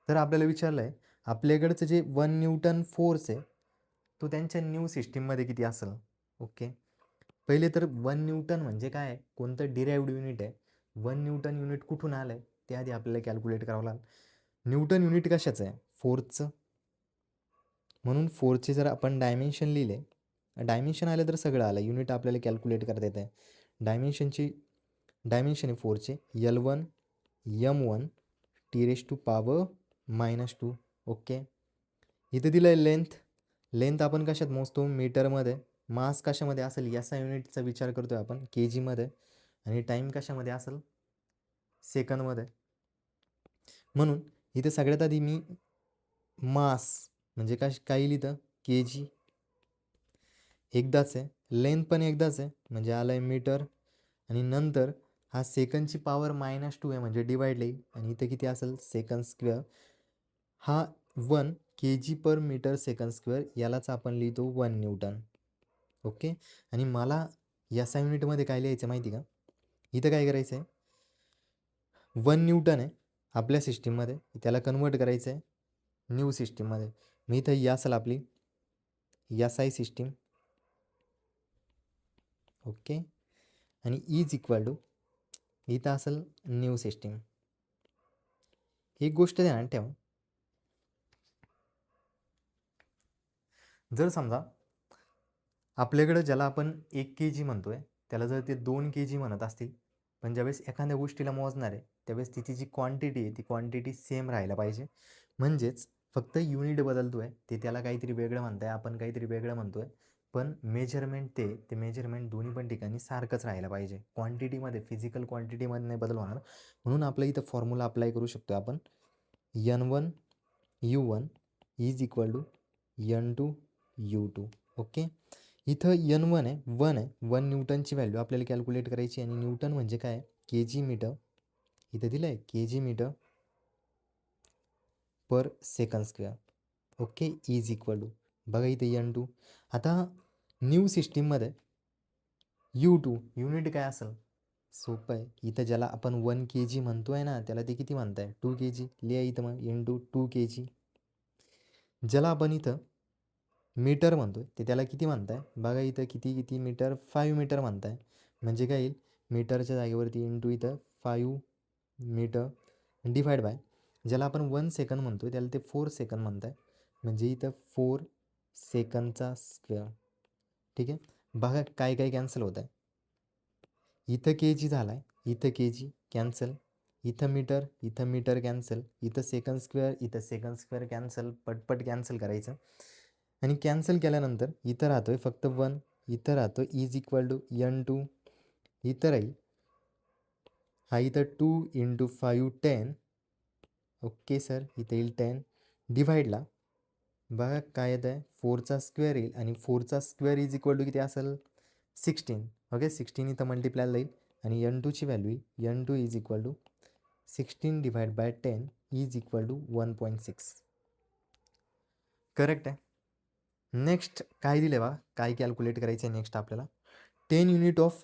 तर आपल्याला विचारलं आहे आपल्याकडचं जे 1 न्यूटन फोर्स आहे तो त्यांच्या न्यू सिस्टीममध्ये किती असेल. ओके, पहिले तर 1 न्यूटन म्हणजे काय? कोणतं डिराइव्ड युनिट आहे? 1 न्यूटन युनिट कुठून आलं आहे ते आधी आपल्याला कॅल्क्युलेट करावं लागेल. न्यूटन युनिट कशाचं आहे? फोर्सचं. म्हणून फोर्सचे जर आपण डायमेन्शन लिहिले, डायमेन्शन आलं तर सगळं आलं. युनिट आपल्याला कॅल्क्युलेट करता येतं आहे. डायमेन्शन आहे फोर्सचे L1 M1 T⁻⁻². ओके, इथे दिलं आहे लेंथ आपण कशात मोजतो? मीटरमध्ये. मास कशामध्ये असेल? SI युनिटचा विचार करतोय आपण, kgमध्ये. आणि टाईम कशामध्ये असेल? सेकंदमध्ये. म्हणून इथे सगळ्यात आधी मी मास म्हणजे काय लिहितं? kg. एकदाच आहे. लेंथ पण एकदाच आहे म्हणजे आलं आहे मीटर. आणि नंतर हा सेकंडची पॉवर -2 आहे म्हणजे डिवाइड येईल. आणि इथे किती असेल? Second square. हा 1 kg/m², यालाच आपण लिहितो 1 न्यूटन. ओके, आणि मला SI युनिटमध्ये काय लिहायचं माहिती का? इथं काय करायचं आहे? 1 न्यूटन आहे आपल्या सिस्टीममध्ये, त्याला कन्वर्ट करायचं आहे न्यू सिस्टीममध्ये. मी इथं ही असेल आपली SI सिस्टीम. ओके, आणि इज इक्वल टू इथं असेल न्यू सिस्टीम. एक गोष्ट ध्यानात ठेवा, जर समजा आपल्याकडं ज्याला आपण 1 kg म्हणतोय त्याला जर ते 2 kg म्हणत असतील, पण ज्यावेळेस एखाद्या गोष्टीला मोजणार आहे त्यावेळेस तिची जी क्वांटिटी आहे ती क्वांटिटी सेम राहायला पाहिजे. म्हणजेच फक्त युनिट बदलतोय, ते त्याला काहीतरी वेगळं म्हणताय, आपण काहीतरी वेगळं म्हणतोय. पण मेजरमेंट ते मेजरमेंट दोन्ही पण ठिकाणी सारखंच राहायला पाहिजे. क्वांटिटीमध्ये, फिजिकल क्वांटिटीमध्ये नाही बदल होणार. म्हणून आपलं इथं फॉर्म्युला अप्लाय करू शकतो आपण. N1 U1 is equal to N2 U2. Okay, इथं N1 आहे, 1 न्यूटनची व्हॅल्यू आपल्याला कॅल्क्युलेट करायची. आणि न्यूटन म्हणजे काय? kg metre. इथं दिलं आहे kg metre per second square. Okay, is equal to बघा इथे N2. आता न्यू सिस्टीममध्ये U2 युनिट काय असेल? सोपं आहे. इथं ज्याला आपण 1 kg म्हणतोय ना त्याला ते किती म्हणताय? 2 kg. लिहा इथं मग इंटू 2 kg. ज्याला आपण इथं मीटर म्हणतोय ते त्याला किती म्हणताय? बघा इथं किती मीटर? 5 मीटर म्हणताय. म्हणजे काय येईल? मीटरच्या जागेवरती इंटू इथं 5 मीटर डिवाइड बाय ज्याला आपण 1 सेकंद म्हणतोय त्याला ते 4 सेकंद म्हणताय. म्हणजे इथं 4 सेकंदचा स्क्वेअर. ठीक आहे, बघा काय काय कॅन्सल होत आहे. इथं kg झाला आहे, इथं kg कॅन्सल. इथं मीटर कॅन्सल, इथं सेकंड स्क्वेअर कॅन्सल, पटपट कॅन्सल करायचं. आणि कॅन्सल केल्यानंतर इथं राहतोय फक्त 1, इथं राहतो इज इक्वल टू n2, इथं राहील हा इथं 2 × 5 10. ओके सर, इथं येईल 10 डिवाईडला बघा काय येत आहे 4चा स्क्वेअर येईल आणि 4चा स्क्वेअर इज इक्वल टू किती असेल 16. ओके 16 इथं मल्टिप्लाय जाईल आणि n2ची value n2 is equal to 16 divide by 10 is equal to 1.6. Correct आहे. नेक्स्ट काय दिले बा, काय कॅल्क्युलेट करायचं आहे नेक्स्ट आपल्याला 10 unit of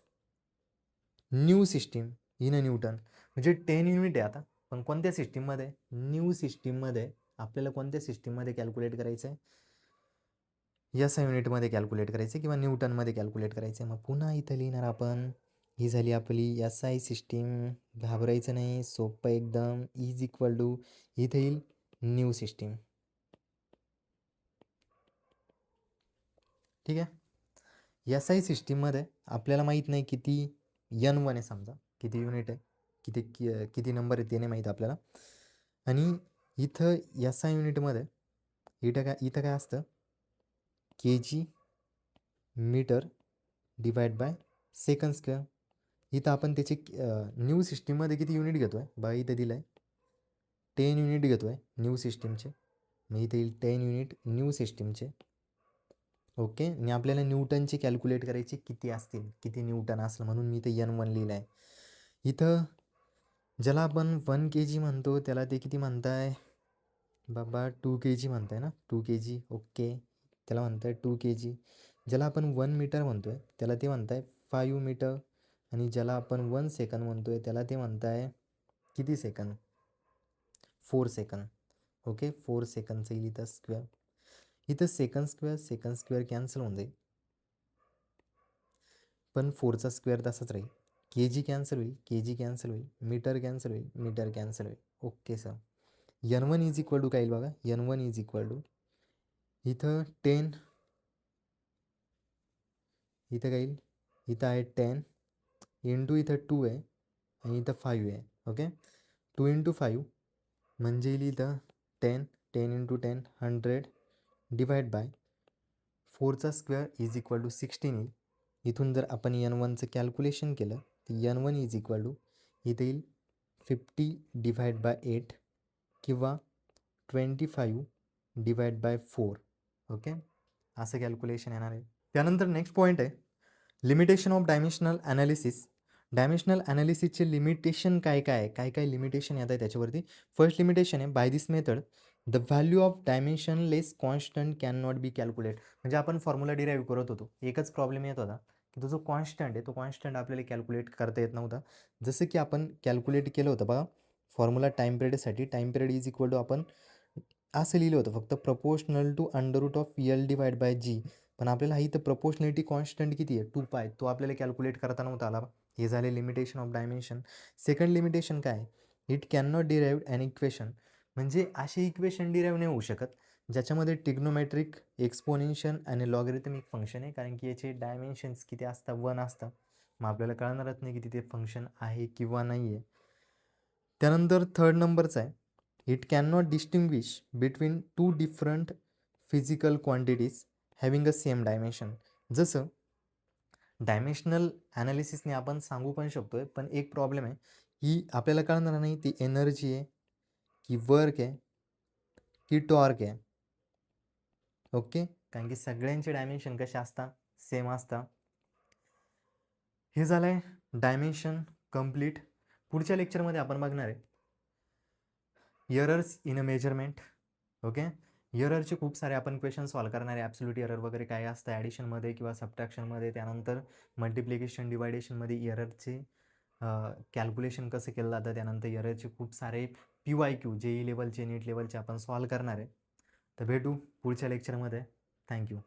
new system in a Newton. म्हणजे 10 युनिट आहे आता, पण कोणत्या सिस्टीममध्ये, न्यू सिस्टीममध्ये. आपल्याला कोणत्या सिस्टीममध्ये कॅल्क्युलेट करायचं आहे, SI युनिटमध्ये कॅल्क्युलेट करायचं किंवा न्यूटनमध्ये कॅल्क्युलेट करायचं आहे. मग पुन्हा इथं लिहिणार आपण, ही झाली आपली SI सिस्टीम, घाबरायचं नाही, सोपं एकदम, इज इक्वल टू इथं येईल न्यू सिस्टीम. ठीक आहे. SI सिस्टीममध्ये आपल्याला माहीत नाही किती n1 आहे, समजा किती युनिट आहे, किती नंबर आहे ते नाही माहीत आपल्याला. आणि इथं SI युनिटमध्ये इथं काय असतं kg metre divide by second square. इथं आपण त्याचे न्यू सिस्टीममध्ये किती युनिट घेतो आहे बघा, इथं दिलं आहे 10 युनिट घेतो आहे न्यू सिस्टीमचे. मग इथे येईल 10 युनिट न्यू सिस्टीमचे. ओके, आणि आपल्याला न्यूटनचे कॅल्क्युलेट करायचे किती असतील, किती न्यूटन असलं, म्हणून मी इथं n1 लिहिलं आहे. इथं ज्याला आपण 1 kg म्हणतो त्याला ते किती म्हणताय बाबा, 2 kg म्हणताय ना, 2 kg. ओके, त्याला म्हणताय 2 kg. ज्याला आपण 1 मीटर म्हणतोय त्याला ते म्हणताय 5 मीटर. आणि ज्याला आपण 1 सेकंद म्हणतोय त्याला ते म्हणताय किती सेकंद, 4 सेकंद. ओके, 4 सेकंदचं येईल इथं स्क्वेअर. इथं सेकंड स्क्वेअर कॅन्सल होऊन जाईल, पण 4चा स्क्वेअर तसाच राहील. kg कॅन्सल होईल, मीटर कॅन्सल होईल. Okay sir, n1 is equal to काय येईल बघा, n1 इज इक्वल टू इथं 10, इथं काय येईल, इथं आहे 10 इंटू इथं 2 आहे आणि इथं 5 आहे. ओके, 2 × 5 म्हणजे येईल इथं 10 × 10 100 डिवाइड बाय 4चा स्क्वेअर इज इक्वल टू 16 येईल. इथून जर आपण n1चं कॅल्क्युलेशन केलं तर n1 इज इक्वल टू इथं येईल 50 डिवाइड बाय 8 किंवा 25 डिवाइड बाय 4. ओके, असं कॅल्क्युलेशन येणार आहे. त्यानंतर नेक्स्ट पॉईंट आहे limitation of dimensional analysis. Dimensional ॲनालिसिसचे लिमिटेशन काय लिमिटेशन येत आहे त्याच्यावरती. फर्स्ट लिमिटेशन आहे by this method the value of dimensionless constant can not be calculate. म्हणजे आपण फॉर्म्युला डिराईव्ह करत होतो, एकच प्रॉब्लेम येत होता की तो जो कॉन्स्टंट आहे तो कॉन्स्टंट आपल्याला कॅल्क्युलेट करता येत नव्हता. जसं की आपण कॅल्क्युलेट केलं होतं बघा फॉर्म्युला टाईम पिरियडसाठी, time period is equal to आपण असं लिहिलं होतं फक्त proportional to √L divide by G. पण आपल्याला इथं प्रपोर्शनॅलिटी कॉन्स्टंट किती आहे 2π, तो आपल्याला कॅल्क्युलेट करता नव्हता आला. हे झाले limitation of dimension. Second limitation काय, it can not derive an equation. म्हणजे असे इक्वेशन डिराईव्ह नाही होऊ शकत ज्याच्यामध्ये टिग्नोमेट्रिक, एक्सपोनेन्शियल आणि लॉगरिथमिक फंक्शन आहे, कारण की याचे डायमेन्शन्स किती असतात 1 असतात. मग आपल्याला कळणारच नाही की तिथे फंक्शन आहे किंवा नाही आहे. त्यानंतर थर्ड नंबरचा आहे it can not distinguish between 2 different physical quantities having a same dimension. जसं डायमेन्शनल ॲनालिसिसने आपण सांगू पण शकतोय, पण एक प्रॉब्लेम आहे की आपल्याला कळणार नाही ती एनर्जी आहे की वर्क आहे की टॉर्क आहे. ओके, कारण की सगळ्यांचे डायमेन्शन कसे असतात, सेम असतात. हे झालं आहे डायमेन्शन कंप्लीट. पुढच्या लेक्चरमध्ये आपण बघणार आहे errors in a measurement. Okay, एररचे खूप सारे आपण क्वेश्चन सॉल्व करणार आहे. ॲब्सोल्यूट एरर वगैरे काय असतं ॲडिशनमध्ये किंवा सबट्रॅक्शनमध्ये. त्यानंतर मल्टिप्लिकेशन डिवायडेशनमध्ये एररचे कॅल्क्युलेशन कसं केलं जातं. त्यानंतर एररचे खूप सारे PYQ JEE लेवलचे, नीट लेवलचे आपण सॉल्व करणार आहे. तर भेटू पुढच्या लेक्चरमध्ये. थँक्यू.